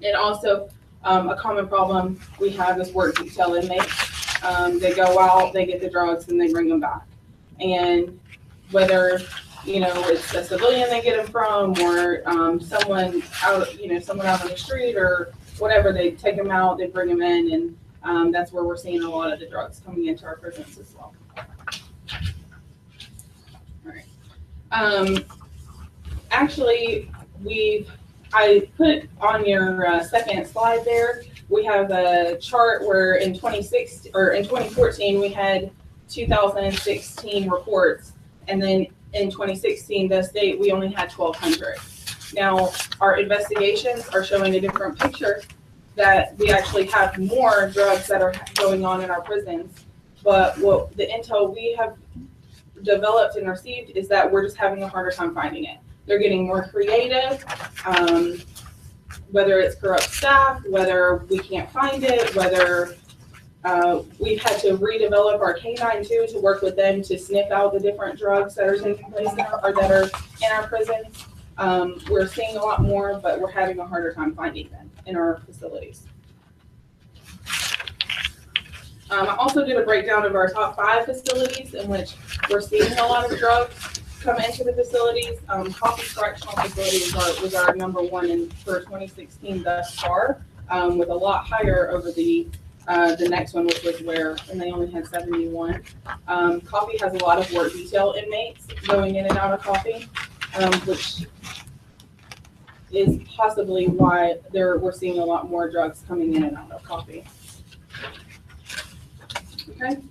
[SPEAKER 11] And also, a common problem we have is work detail inmates. They go out, they get the drugs, and they bring them back. And whether it's a civilian they get them from, or someone out on the street or whatever, they take them out, they bring them in, and that's where we're seeing a lot of the drugs coming into our prisons as well. All right. Actually, I put on your second slide there, we have a chart where in 2014 we had 2016 reports, and then in 2016, the state, we only had 1,200. Now, our investigations are showing a different picture, that we actually have more drugs that are going on in our prisons. But what the intel we have developed and received is that we're just having a harder time finding it. They're getting more creative, whether it's corrupt staff, whether we can't find it, whether we've had to redevelop our canine too, to work with them to sniff out the different drugs that are taking place that are in our prisons. We're seeing a lot more, but we're having a harder time finding them in our facilities. I also did a breakdown of our top 5 facilities in which we're seeing a lot of drugs come into the facilities. Coffee Correctional Facility was our number 1 for 2016 thus far, with a lot higher over the next one, which was Ware, and they only had 71. Coffee has a lot of work detail inmates going in and out of Coffee, which is possibly why we're seeing a lot more drugs coming in and out of Coffee. Okay.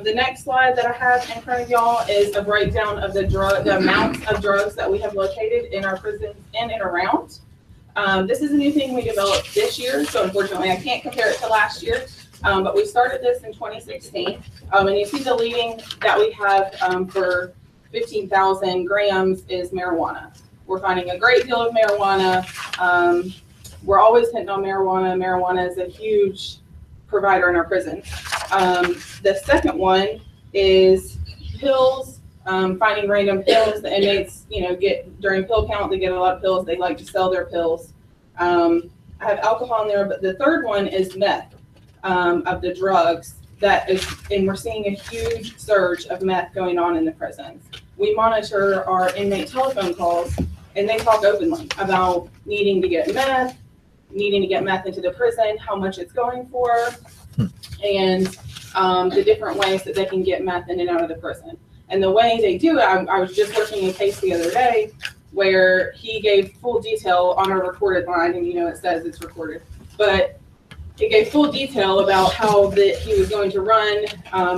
[SPEAKER 11] The next slide that I have in front of y'all is a breakdown of the amounts of drugs that we have located in our prisons in and around. This is a new thing we developed this year, so unfortunately I can't compare it to last year, but we started this in 2016. And you see the leading that we have for 15,000 grams is marijuana. We're finding a great deal of marijuana. We're always hitting on marijuana. Marijuana is a huge provider in our prison. The second one is pills, finding random pills. The inmates, get during pill count, they get a lot of pills. They like to sell their pills. I have alcohol in there, but the third one is meth, of the drugs and we're seeing a huge surge of meth going on in the prisons. We monitor our inmate telephone calls, and they talk openly about needing to get meth into the prison, how much it's going for, and the different ways that they can get meth in and out of the prison. And the way they do it, I was just working a case the other day where he gave full detail on a recorded line, and it says it's recorded, but it gave full detail about how he was going to run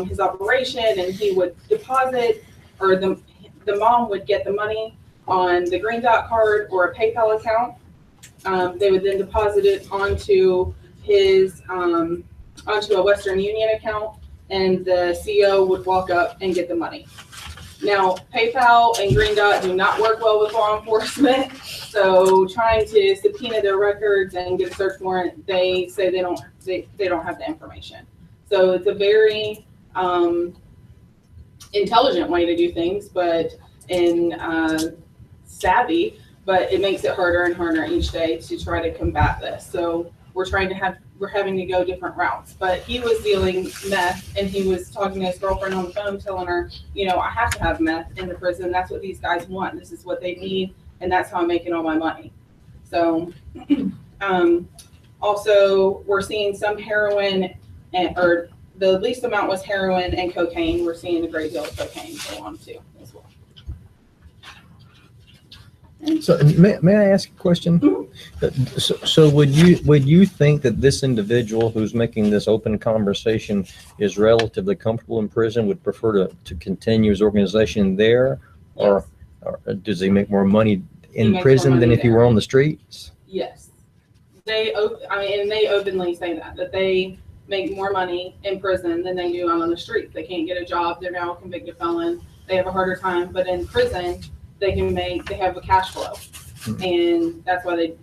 [SPEAKER 11] his operation, and he would deposit, or the mom would get the money on the Green Dot card or a PayPal account. They would then deposit it onto a Western Union account, and the CO would walk up and get the money. Now, PayPal and Green Dot do not work well with law enforcement, so trying to subpoena their records and get a search warrant, they say they don't have the information. So it's a very intelligent way to do things, but savvy, but it makes it harder and harder each day to try to combat this. So we're having to go different routes. But he was dealing meth, and he was talking to his girlfriend on the phone, telling her, I have to have meth in the prison. That's what these guys want. This is what they need, and that's how I'm making all my money. So also, we're seeing some heroin, or the least amount was heroin and cocaine. We're seeing a great deal of cocaine go on too as well.
[SPEAKER 1] So may I ask a question? So would you think that this individual who's making this open conversation is relatively comfortable in prison, would prefer to continue his organization there, or does he make more money in prison than if he were on the streets?
[SPEAKER 11] Yes, they openly say that they make more money in prison than they do out on the streets. They can't get a job. They're now a convicted felon. They have a harder time, but in prison, they have a cash flow, and that's why they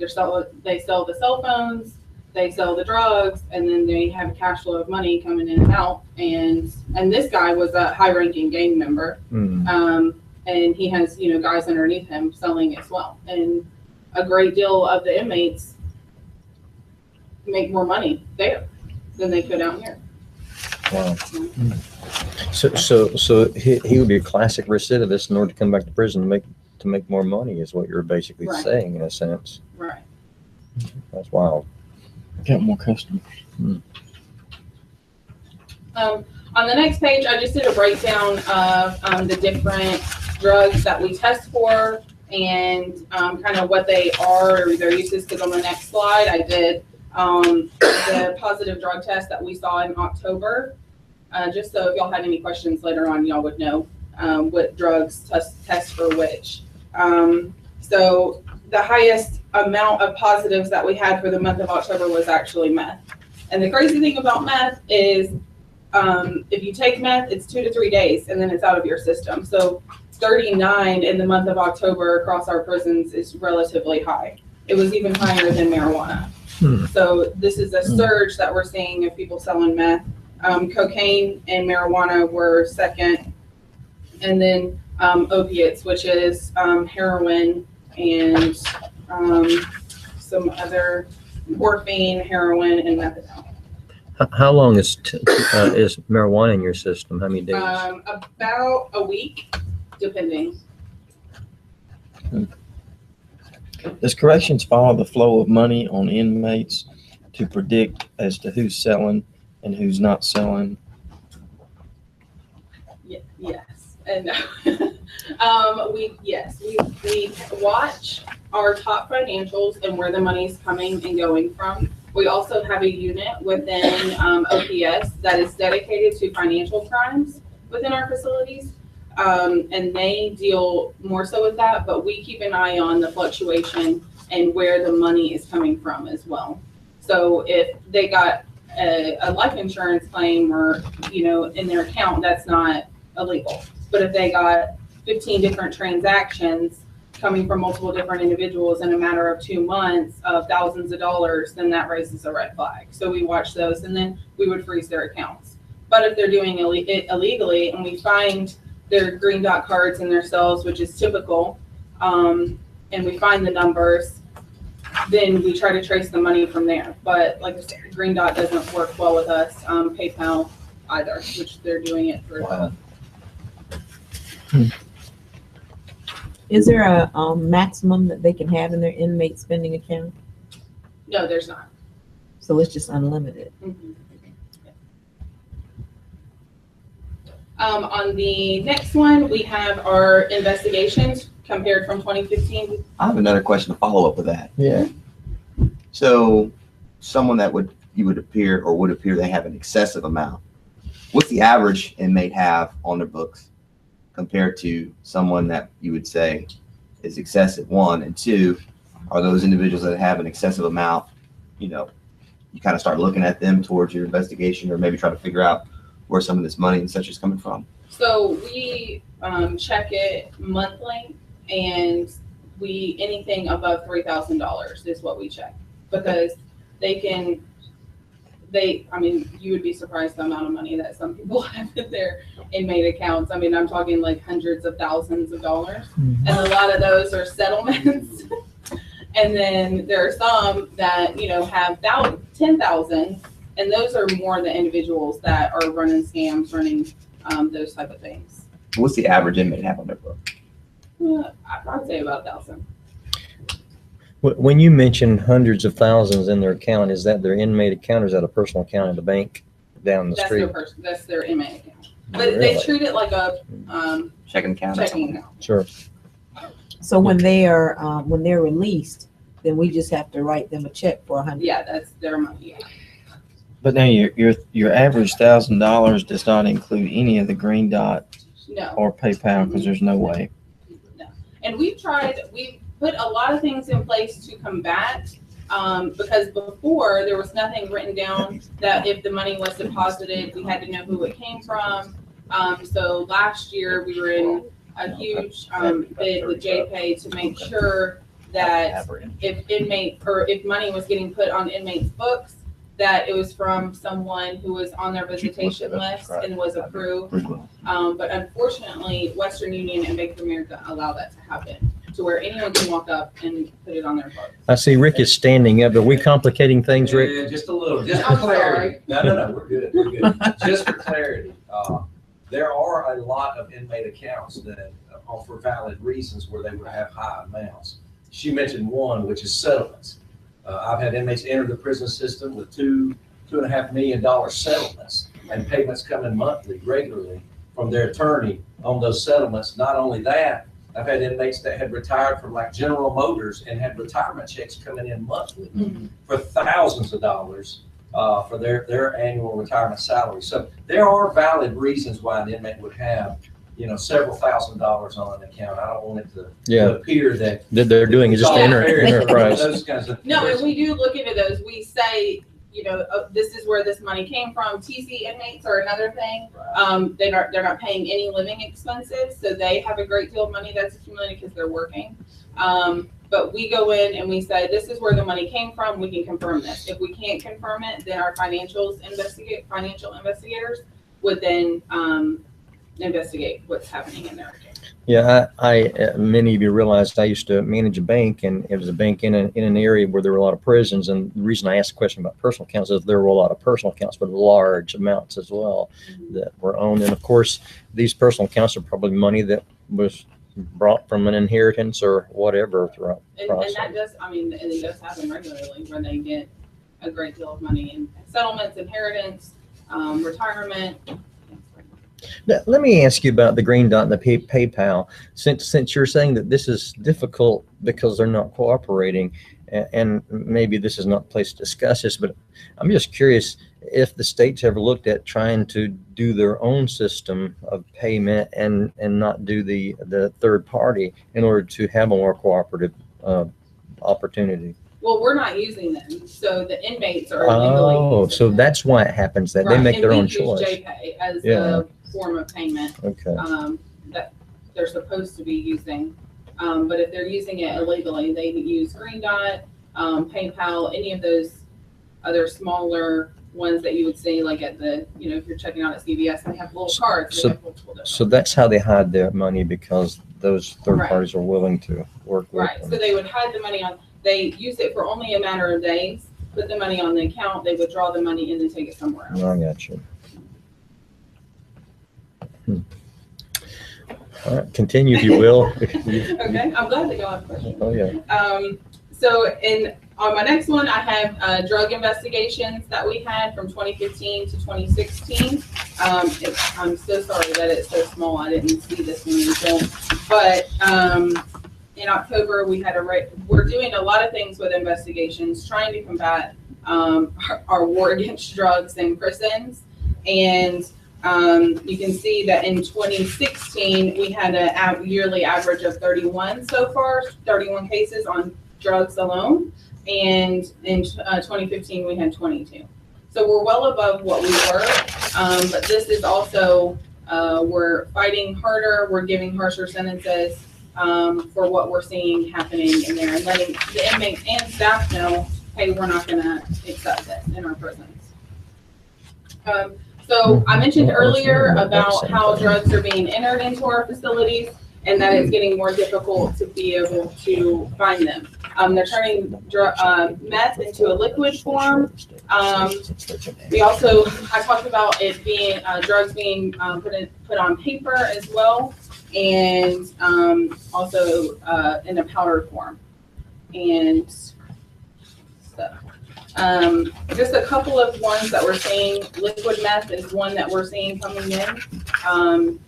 [SPEAKER 11] sell the cell phones, they sell the drugs, and then they have a cash flow of money coming in and out. And this guy was a high-ranking gang member, and he has guys underneath him selling as well. And a great deal of the inmates make more money there than they could out here.
[SPEAKER 1] Wow. So he would be a classic recidivist in order to come back to prison to make more money, is what you're basically saying, in a sense.
[SPEAKER 11] Right.
[SPEAKER 1] That's wild.
[SPEAKER 5] Get more customers.
[SPEAKER 11] On the next page, I just did a breakdown of the different drugs that we test for, and kind of what they are or their uses. Because on the next slide, I did the positive drug test that we saw in October, just so if y'all had any questions later on, y'all would know what drugs test for which. So the highest amount of positives that we had for the month of October was actually meth. And the crazy thing about meth is if you take meth, it's 2 to 3 days, and then it's out of your system. So 39 in the month of October across our prisons is relatively high. It was even higher than marijuana. So this is a surge that we're seeing of people selling meth. Cocaine and marijuana were second, and then opiates, which is heroin and, some other morphine, heroin, and methadone.
[SPEAKER 1] How long is marijuana in your system? How many days?
[SPEAKER 11] About a week, depending.
[SPEAKER 5] Does corrections follow the flow of money on inmates to predict as to who's selling and who's not selling?
[SPEAKER 11] Yes, and we watch our top financials and where the money's coming and going from. We also have a unit within OPS that is dedicated to financial crimes within our facilities. And they deal more so with that, but we keep an eye on the fluctuation and where the money is coming from as well. So if they got a life insurance claim or, in their account, that's not illegal. But if they got 15 different transactions coming from multiple different individuals in a matter of 2 months of thousands of dollars, then that raises a red flag. So we watch those and then we would freeze their accounts. But if they're doing it illegally and we find their green dot cards in their cells, which is typical, and we find the numbers, then we try to trace the money from there. But like I said, green dot doesn't work well with us, PayPal either, which they're doing it for.
[SPEAKER 3] Wow.
[SPEAKER 12] Is there a maximum that they can have in their inmate spending account?
[SPEAKER 11] No, there's not.
[SPEAKER 12] So it's just unlimited?
[SPEAKER 11] Mm-hmm. On the next one, we have our investigations compared from 2015.
[SPEAKER 3] I have another question to follow up with that.
[SPEAKER 5] Yeah.
[SPEAKER 3] So someone that would appear they have an excessive amount. What's the average inmate have on their books compared to someone that you would say is excessive? One, and two, are those individuals that have an excessive amount, you kind of start looking at them towards your investigation or maybe try to figure out where some of this money and such is coming from?
[SPEAKER 11] So we check it monthly, and anything above $3,000 is what we check, because you would be surprised the amount of money that some people have in their inmate accounts. I'm talking like hundreds of thousands of dollars, and a lot of those are settlements. And then there are some that, have 10,000, and those are more the individuals that are running scams, running those type of things.
[SPEAKER 3] What's the average inmate have on their book?
[SPEAKER 11] I'd say about 1,000.
[SPEAKER 1] When you mention hundreds of thousands in their account, is that their inmate account or is that a personal account in the bank down the street?
[SPEAKER 11] That's their inmate account. But
[SPEAKER 1] Really?
[SPEAKER 11] they treat it like a
[SPEAKER 3] Checking account?
[SPEAKER 11] checking account.
[SPEAKER 1] Sure.
[SPEAKER 12] So when they're released, then we just have to write them a check for $100.
[SPEAKER 11] Yeah, that's their money. Yeah.
[SPEAKER 5] But now your average $1,000 does not include any of the green dot
[SPEAKER 11] No.
[SPEAKER 5] or PayPal, because there's no way.
[SPEAKER 11] No. And we put a lot of things in place to combat, because before there was nothing written down that if the money was deposited, we had to know who it came from. So last year we were in a huge bid with JPay to make sure that if money was getting put on inmates' books, that it was from someone who was on their visitation list and was approved. But unfortunately, Western Union and Bank of America allow that to happen, to where anyone can walk up and put it on their book.
[SPEAKER 1] I see Rick is standing up. Are we complicating things, Rick?
[SPEAKER 10] Yeah, just a little, just for
[SPEAKER 11] I'm
[SPEAKER 10] clarity. No, we're good, we're good. Just for clarity, there are a lot of inmate accounts that are for valid reasons where they would have high amounts. She mentioned one, which is settlements. I've had inmates enter the prison system with $2.5 million settlements, and payments coming monthly, regularly from their attorney on those settlements. Not only that, I've had inmates that had retired from like General Motors and had retirement checks coming in monthly for thousands of dollars for their annual retirement salary. So there are valid reasons why an inmate would have, several $1,000s on an account. I don't want it to appear that
[SPEAKER 1] They're doing is just enterprise.
[SPEAKER 10] Those kinds of
[SPEAKER 11] No, and we do look into those. We say, this is where this money came from. TC inmates are another thing. They're not paying any living expenses, so they have a great deal of money that's accumulated because they're working. But we go in and we say, this is where the money came from. We can confirm this. If we can't confirm it, then our financial investigators would then investigate what's happening in there.
[SPEAKER 1] Yeah, many of you realized I used to manage a bank, and it was a bank in an area where there were a lot of prisons. And the reason I asked the question about personal accounts is there were a lot of personal accounts, but large amounts as well that were owned. And of course, these personal accounts are probably money that was brought from an inheritance or whatever throughout the
[SPEAKER 11] And
[SPEAKER 1] process.
[SPEAKER 11] that does, I mean, and it does happen regularly where they get a great deal of money in settlements, inheritance, retirement.
[SPEAKER 1] Now, let me ask you about the Green Dot and the PayPal. Since you're saying that this is difficult because they're not cooperating, and maybe this is not the place to discuss this, but I'm just curious if the state's ever looked at trying to do their own system of payment and not do the third party in order to have a more cooperative opportunity.
[SPEAKER 11] Well, we're not using them, so the inmates are illegally.
[SPEAKER 1] Oh,
[SPEAKER 11] using
[SPEAKER 1] so
[SPEAKER 11] them.
[SPEAKER 1] that's why it happens, that they
[SPEAKER 11] Right,
[SPEAKER 1] make
[SPEAKER 11] and
[SPEAKER 1] their
[SPEAKER 11] we
[SPEAKER 1] own
[SPEAKER 11] use
[SPEAKER 1] choice.
[SPEAKER 11] JPay as
[SPEAKER 1] Yeah.
[SPEAKER 11] a form of payment
[SPEAKER 1] Okay.
[SPEAKER 11] that they're supposed to be using. But if they're using it illegally, they use Green Dot, PayPal, any of those other smaller ones that you would see like at the, if you're checking out at CVS, they have little cards.
[SPEAKER 1] So-
[SPEAKER 11] They have multiple different-
[SPEAKER 1] So that's how they hide their money, because those third
[SPEAKER 11] Right.
[SPEAKER 1] parties are willing to work with
[SPEAKER 11] Right, so
[SPEAKER 1] them.
[SPEAKER 11] they would hide the money they use it for only a matter of days, put the money on the account, they withdraw the money and then take it somewhere else.
[SPEAKER 1] I got you. All right, continue if you will.
[SPEAKER 11] Okay, I'm glad that y'all have questions.
[SPEAKER 1] Oh, yeah.
[SPEAKER 11] So on my next one, I have drug investigations that we had from 2015 to 2016. I'm so sorry that it's so small. I didn't see this one until, but in October, we're doing a lot of things with investigations, trying to combat our war against drugs in prisons. And you can see that in 2016, we had a yearly average of 31 so far, 31 cases on drugs alone. And in 2015, we had 22. So we're well above what we were. But this is also, we're fighting harder. We're giving harsher sentences for what we're seeing happening in there, and letting the inmates and staff know, hey, we're not going to accept this in our prisons. So I mentioned earlier about how drugs are being entered into our facilities and that it's getting more difficult to be able to find them. They're turning meth into a liquid form. We also, I talked about it being, drugs being put on paper as well, and also in a powder form. And so, just a couple of ones that we're seeing. Liquid meth is one that we're seeing coming in.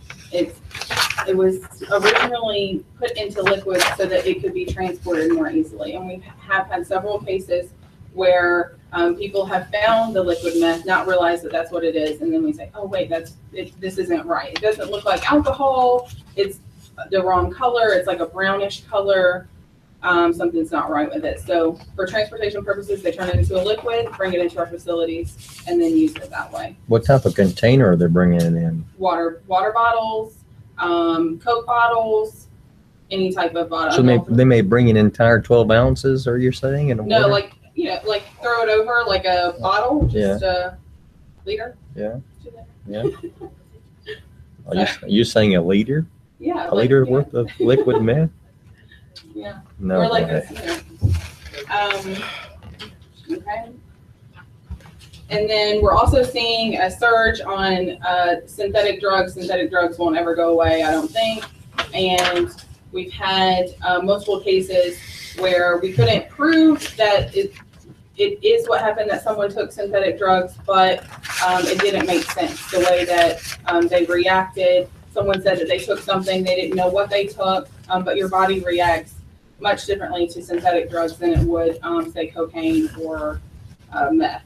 [SPEAKER 11] It was originally put into liquid so that it could be transported more easily. And we have had several cases where people have found the liquid meth, not realize that that's what it is. And then we say, oh, wait, this isn't right. It doesn't look like alcohol. It's the wrong color. It's like a brownish color. Something's not right with it. So for transportation purposes, they turn it into a liquid, bring it into our facilities, and then use it that way.
[SPEAKER 1] What type of container are they bringing it in?
[SPEAKER 11] Water bottles, Coke bottles, any type of bottle.
[SPEAKER 1] So they may bring an entire 12 ounces, are you saying? In a
[SPEAKER 11] No,
[SPEAKER 1] water?
[SPEAKER 11] like throw it over like a bottle, just a liter.
[SPEAKER 1] Yeah.
[SPEAKER 11] 2 liters.
[SPEAKER 1] Yeah. Are you saying a liter?
[SPEAKER 11] Yeah.
[SPEAKER 1] A liter worth of liquid meth?
[SPEAKER 11] Yeah.
[SPEAKER 1] No
[SPEAKER 11] Or like
[SPEAKER 1] way.
[SPEAKER 11] Okay. And then we're also seeing a surge on synthetic drugs. Synthetic drugs won't ever go away, I don't think. And we've had multiple cases where we couldn't prove that it is what happened, that someone took synthetic drugs, but it didn't make sense the way that they reacted. Someone said that they took something, they didn't know what they took, but your body reacts much differently to synthetic drugs than it would, say, cocaine or meth.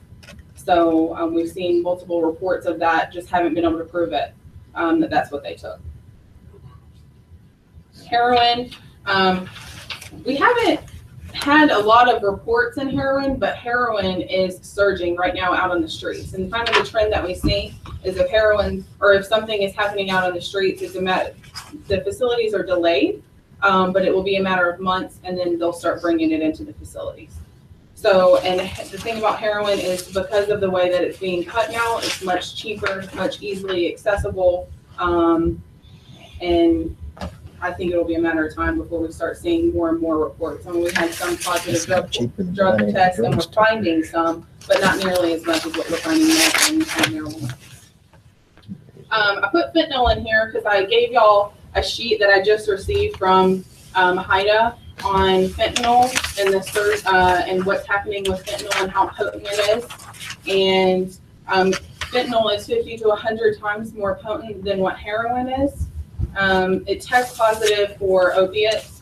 [SPEAKER 11] So we've seen multiple reports of that, just haven't been able to prove it, that that's what they took. Heroin, we haven't had a lot of reports in heroin, but heroin is surging right now out on the streets. And kind of the trend that we see is if heroin, or if something is happening out on the streets, the facilities are delayed, but it will be a matter of months, and then they'll start bringing it into the facilities. So, and the thing about heroin is because of the way that it's being cut now, it's much cheaper, much easily accessible. And I think it'll be a matter of time before we start seeing more and more reports. I mean, we had some positive drug tests and we're finding some, but not nearly as much as what we're finding now in Maryland. I put fentanyl in here because I gave y'all a sheet that I just received from HIDA on fentanyl and the surge, and what's happening with fentanyl and how potent it is. And fentanyl is 50 to 100 times more potent than what heroin is. It tests positive for opiates.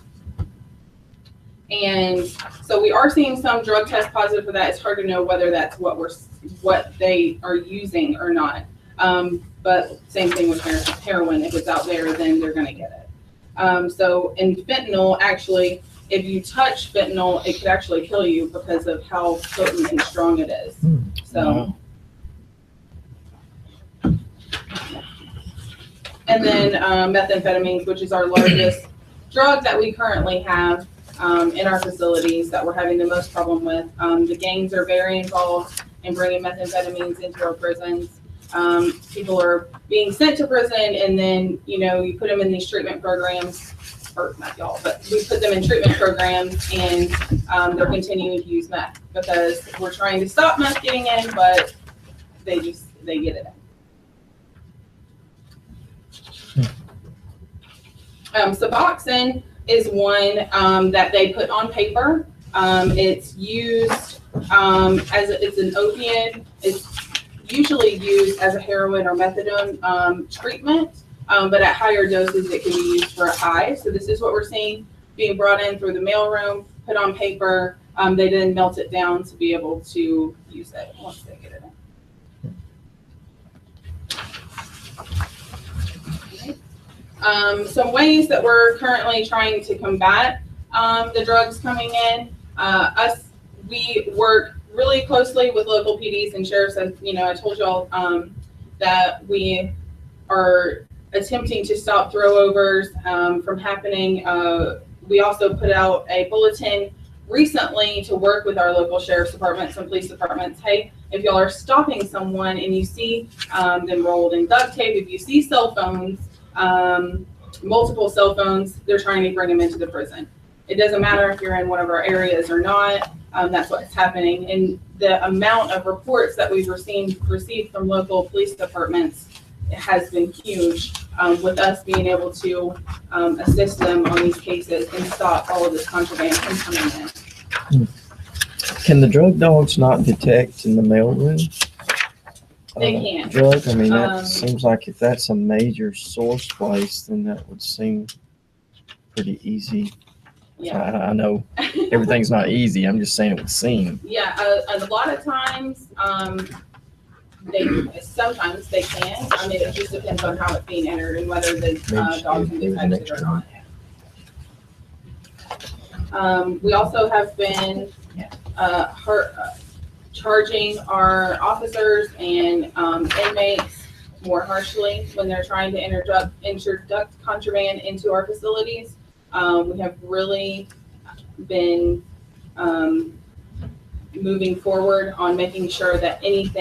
[SPEAKER 11] And so we are seeing some drug tests positive for that. It's hard to know whether that's what they are using or not. But same thing with heroin. If it's out there, then they're going to get it. So in fentanyl, actually, if you touch fentanyl, it could actually kill you because of how potent and strong it is. So. And then methamphetamines, which is our largest drug that we currently have in our facilities that we're having the most problem with. The gangs are very involved in bringing methamphetamines into our prisons. People are being sent to prison, and then, you put them in these treatment programs, or not y'all, but we put them in treatment programs, and they're continuing to use meth because we're trying to stop meth getting in, but they get it in. Suboxone is one that they put on paper. It's used it's an opiate. It's usually used as a heroin or methadone treatment, but at higher doses it can be used for a high. So this is what we're seeing being brought in through the mailroom, put on paper. They then melt it down to be able to use it once they get it in. Some ways that we're currently trying to combat the drugs coming in. We work really closely with local PDs and sheriffs. As I told y'all that we are attempting to stop throwovers from happening. We also put out a bulletin recently to work with our local sheriff's departments and police departments. Hey, if y'all are stopping someone and you see them rolled in duct tape, if you see cell phones, multiple cell phones, they're trying to bring them into the prison. It doesn't matter if you're in one of our areas or not. That's what's happening. And the amount of reports that we've received from local police departments has been huge, with us being able to assist them on these cases and stop all of this contraband from coming in.
[SPEAKER 5] Can the drug dogs not detect in the mailroom?
[SPEAKER 11] They can.
[SPEAKER 5] Drug, I mean, that seems like if that's a major source place, then that would seem pretty easy.
[SPEAKER 11] Yeah.
[SPEAKER 5] I know everything's not easy. I'm just saying it would seem.
[SPEAKER 11] Yeah, a lot of times, sometimes they can. I mean, it just depends on how it's being entered and whether the dog can detect it or not. We also have been charging our officers and inmates more harshly when they're trying to introduct contraband into our facilities. We have really been moving forward on making sure that if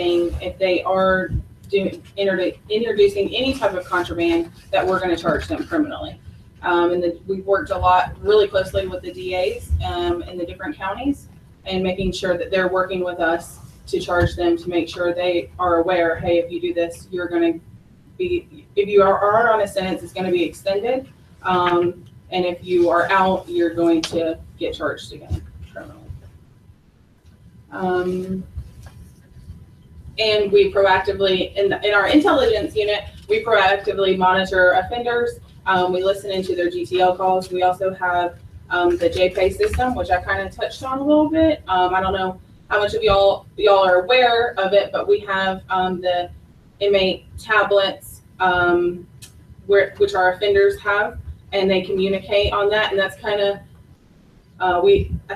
[SPEAKER 11] they are introducing any type of contraband, that we're going to charge them criminally. We've worked a lot really closely with the DAs in the different counties, and making sure that they're working with us to charge them, to make sure they are aware, hey, if you do this, you're going to be, if you are on a sentence, it's going to be extended. And if you are out, you're going to get charged again criminally. And we proactively, in our intelligence unit, we proactively monitor offenders. We listen into their GTL calls. We also have the JPay system, which I kind of touched on a little bit. I don't know how much of y'all are aware of it, but we have the inmate tablets, which our offenders have, and they communicate on that. And that's kind of, I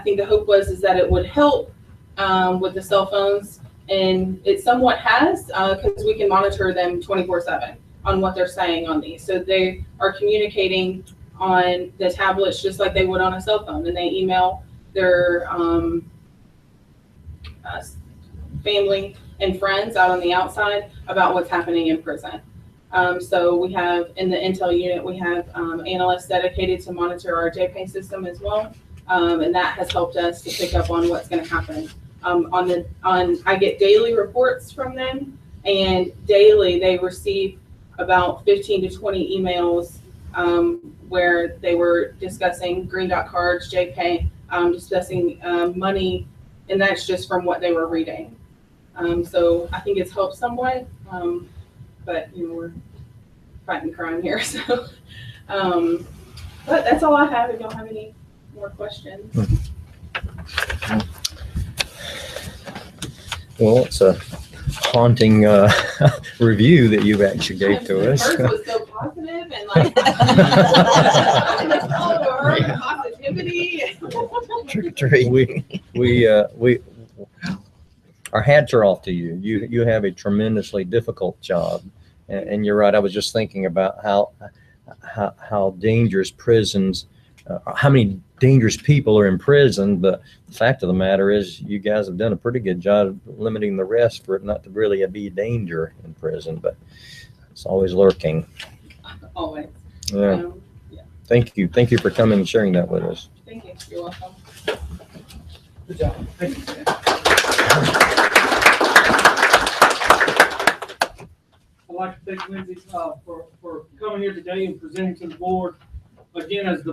[SPEAKER 11] think the hope is that it would help with the cell phones, and it somewhat has, because we can monitor them 24/7 on what they're saying on these. So they are communicating on the tablets just like they would on a cell phone, and they email their family and friends out on the outside about what's happening in prison. So we have, in the Intel unit, we have analysts dedicated to monitor our JPay system as well. And that has helped us to pick up on what's going to happen. I get daily reports from them, and daily they receive about 15 to 20 emails where they were discussing Green Dot cards, JPay, discussing money, and that's just from what they were reading. So I think it's helped somewhat, but we're fighting crime here. So, but that's all I have. If y'all have any more questions.
[SPEAKER 1] Well, it's a haunting review that you actually gave to us.
[SPEAKER 11] First was so positive and like positivity.
[SPEAKER 5] Trick or treat.
[SPEAKER 1] We our hats are off to you. You have a tremendously difficult job, and you're right. I was just thinking about how dangerous prisons, how many dangerous people are in prison. But the fact of the matter is, you guys have done a pretty good job limiting the rest for it not to really be a danger in prison. But it's always lurking.
[SPEAKER 11] Always.
[SPEAKER 1] Yeah. Thank you for coming and sharing that with us.
[SPEAKER 11] Thank you. You're welcome.
[SPEAKER 7] Good job. Thank you. I'd like to thank Lindsay for coming here today and presenting to the board. Again, as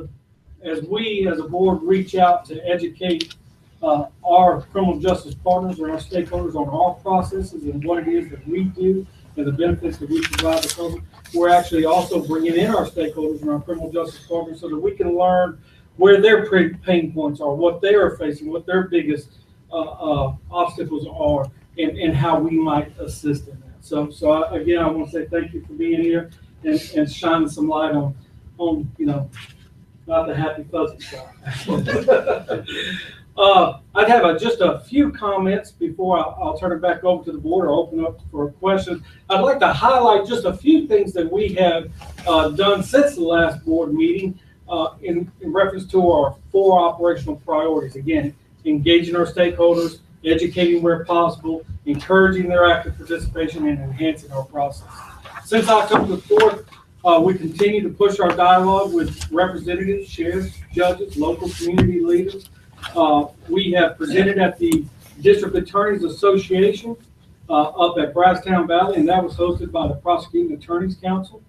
[SPEAKER 7] we as a board reach out to educate our criminal justice partners or our stakeholders on our processes and what it is that we do and the benefits that we provide the public, we're actually also bringing in our stakeholders and our criminal justice partners so that we can learn where their pain points are, what they are facing, what their biggest obstacles are, and how we might assist in that. So again, I want to say thank you for being here and shining some light on not the happy fuzzy side. I'd have just a few comments before I'll turn it back over to the board or open up for questions. I'd like to highlight just a few things that we have done since the last board meeting in reference to our 4 operational priorities. Again, engaging our stakeholders, educating where possible, encouraging their active participation, and enhancing our process. Since October the 4th, we continue to push our dialogue with representatives, sheriffs, judges, local community leaders. We have presented at the District Attorneys Association up at Brasstown Valley, and that was hosted by the Prosecuting Attorneys Council.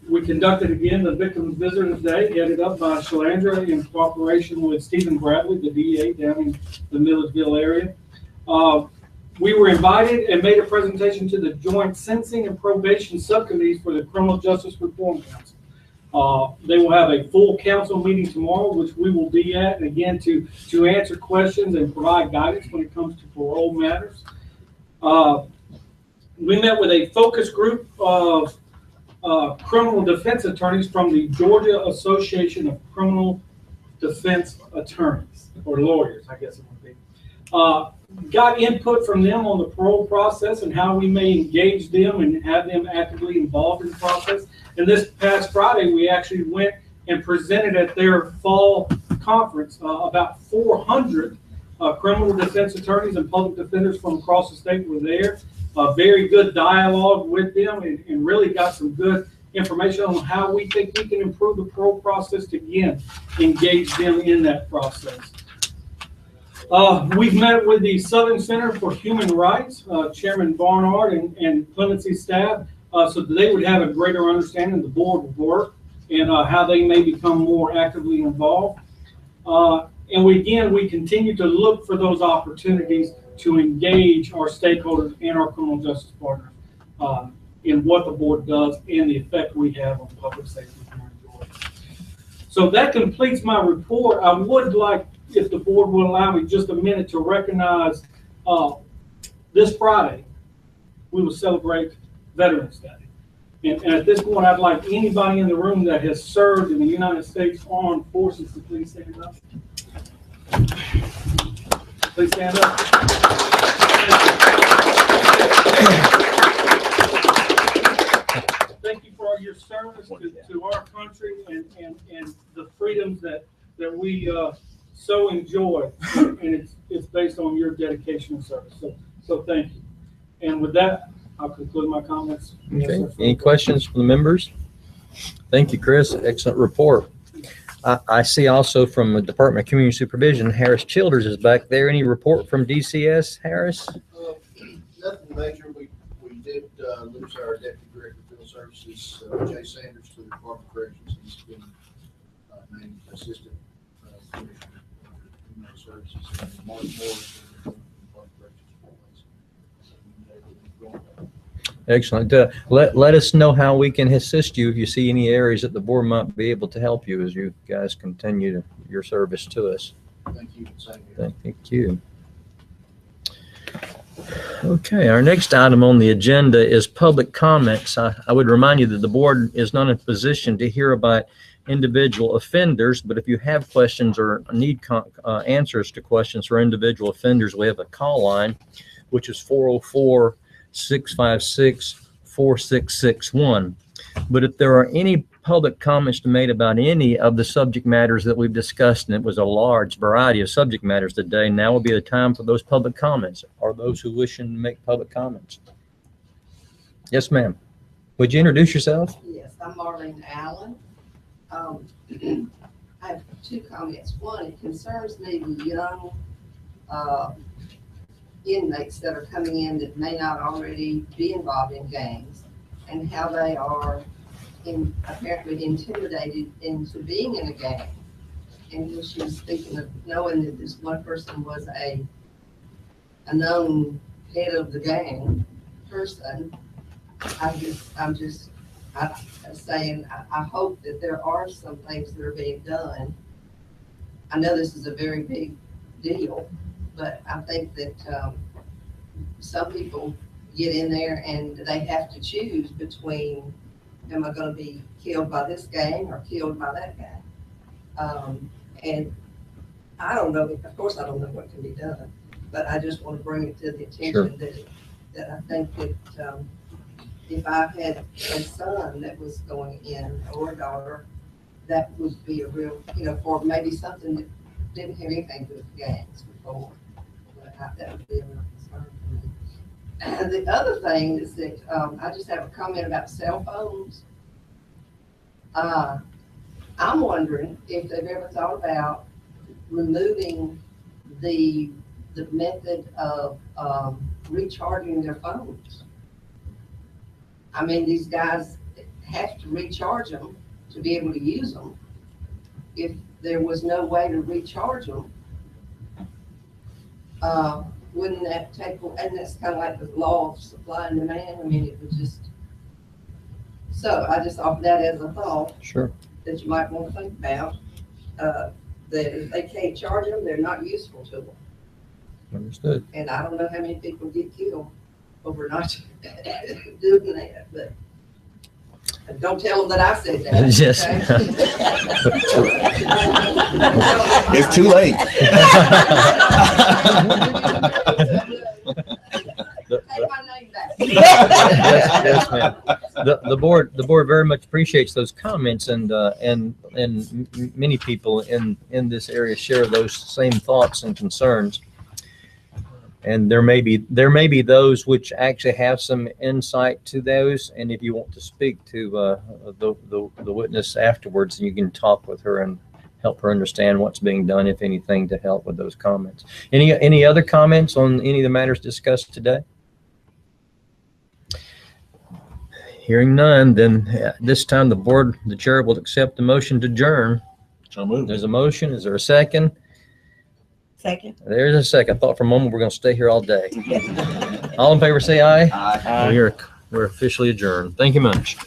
[SPEAKER 7] We conducted again the Victims Visitors Day, headed up by Shalandra in cooperation with Stephen Bradley, the DA down in the Millersville area. We were invited and made a presentation to the Joint Sentencing and Probation Subcommittees for the Criminal Justice Reform Council. They will have a full council meeting tomorrow, which we will be at, and again, to answer questions and provide guidance when it comes to parole matters. We met with a focus group of criminal defense attorneys from the Georgia Association of Criminal Defense Attorneys, or lawyers, I guess it would be. Got input from them on the parole process and how we may engage them and have them actively involved in the process. And this past Friday, we actually went and presented at their fall conference. About 400 criminal defense attorneys and public defenders from across the state were there. Very good dialogue with them and really got some good information on how we think we can improve the parole process to, again, engage them in that process. We've met with the Southern Center for Human Rights, Chairman Barnard and clemency staff, so that they would have a greater understanding of the board work and how they may become more actively involved. And we continue to look for those opportunities to engage our stakeholders and our criminal justice partners in what the board does and the effect we have on public safety here in Georgia. So that completes my report. I would like, if the board will allow me just a minute, to recognize this Friday, we will celebrate Veterans Day. And at this point, I'd like anybody in the room that has served in the United States Armed Forces to please stand up. Please stand up. Thank you for your service to our country and the freedoms that we so enjoy, and it's based on your dedication and service. So thank you. And with that, I'll conclude my comments. Yes,
[SPEAKER 1] Okay,
[SPEAKER 7] sir.
[SPEAKER 1] any questions from the members? Thank you, Chris. Excellent report. I see also from the Department of Community Supervision, Harris Childers is back there. Any report from DCS, Harris?
[SPEAKER 13] Nothing major. We did lose our Deputy Director of Field Services, Jay Sanders, to the Department of Corrections. He's been named Assistant Commissioner of Human Services. And Mark Moore is the Department of Corrections.
[SPEAKER 1] Excellent. Let us know how we can assist you if you see any areas that the board might be able to help you as you guys continue your service to us.
[SPEAKER 13] Thank you. Same here.
[SPEAKER 1] Thank you. Okay, our next item on the agenda is public comments. I would remind you that the board is not in a position to hear about individual offenders, but if you have questions or need answers to questions for individual offenders, we have a call line, which is 404-656-4661. But if there are any public comments to be made about any of the subject matters that we've discussed, and it was a large variety of subject matters today, now will be the time for those public comments, or those who wish to make public comments. Yes, ma'am. Would you introduce yourself?
[SPEAKER 14] Yes, I'm Marlene Allen. I have two comments. One, it concerns me the young inmates that are coming in that may not already be involved in gangs, and how they are apparently intimidated into being in a gang. And when she was speaking of knowing that this one person was a known head of the gang person, I'm saying I hope that there are some things that are being done. I know this is a very big deal, but I think that some people get in there and they have to choose between, am I going to be killed by this gang or killed by that gang? And I don't know, of course I don't know what can be done, but I just want to bring it to the attention that I think that if I had a son that was going in, or a daughter, that would be a real, for maybe something that didn't have anything to do with gangs before. But that would be a real concern for me. And the other thing is that I just have a comment about cell phones. I'm wondering if they've ever thought about removing the method of recharging their phones. I mean, these guys have to recharge them to be able to use them. If there was no way to recharge them, wouldn't that take, and that's kind of like the law of supply and demand. I mean, it was just, so I just offer that as a thought.
[SPEAKER 1] Sure.
[SPEAKER 14] That you might want to think about, that if they can't charge them, they're not useful to them.
[SPEAKER 1] Understood.
[SPEAKER 14] And I don't know how many people get killed over not doing that, but don't tell them that I said that.
[SPEAKER 1] Yes.
[SPEAKER 14] Okay?
[SPEAKER 3] It's too late.
[SPEAKER 14] Take my name back.
[SPEAKER 1] Yes, ma'am. The board very much appreciates those comments, and many people in this area share those same thoughts and concerns. And there may be those which actually have some insight to those. And if you want to speak to the witness afterwards, you can talk with her and help her understand what's being done, if anything, to help with those comments. Any other comments on any of the matters discussed today? Hearing none, then this time the chair will accept the motion to adjourn.
[SPEAKER 3] So moved.
[SPEAKER 1] There's a motion. Is there a second?
[SPEAKER 12] Second.
[SPEAKER 1] There's a second. I thought for a moment we're going to stay here all day. All in favor say aye.
[SPEAKER 3] Aye.
[SPEAKER 1] We're officially adjourned. Thank you much.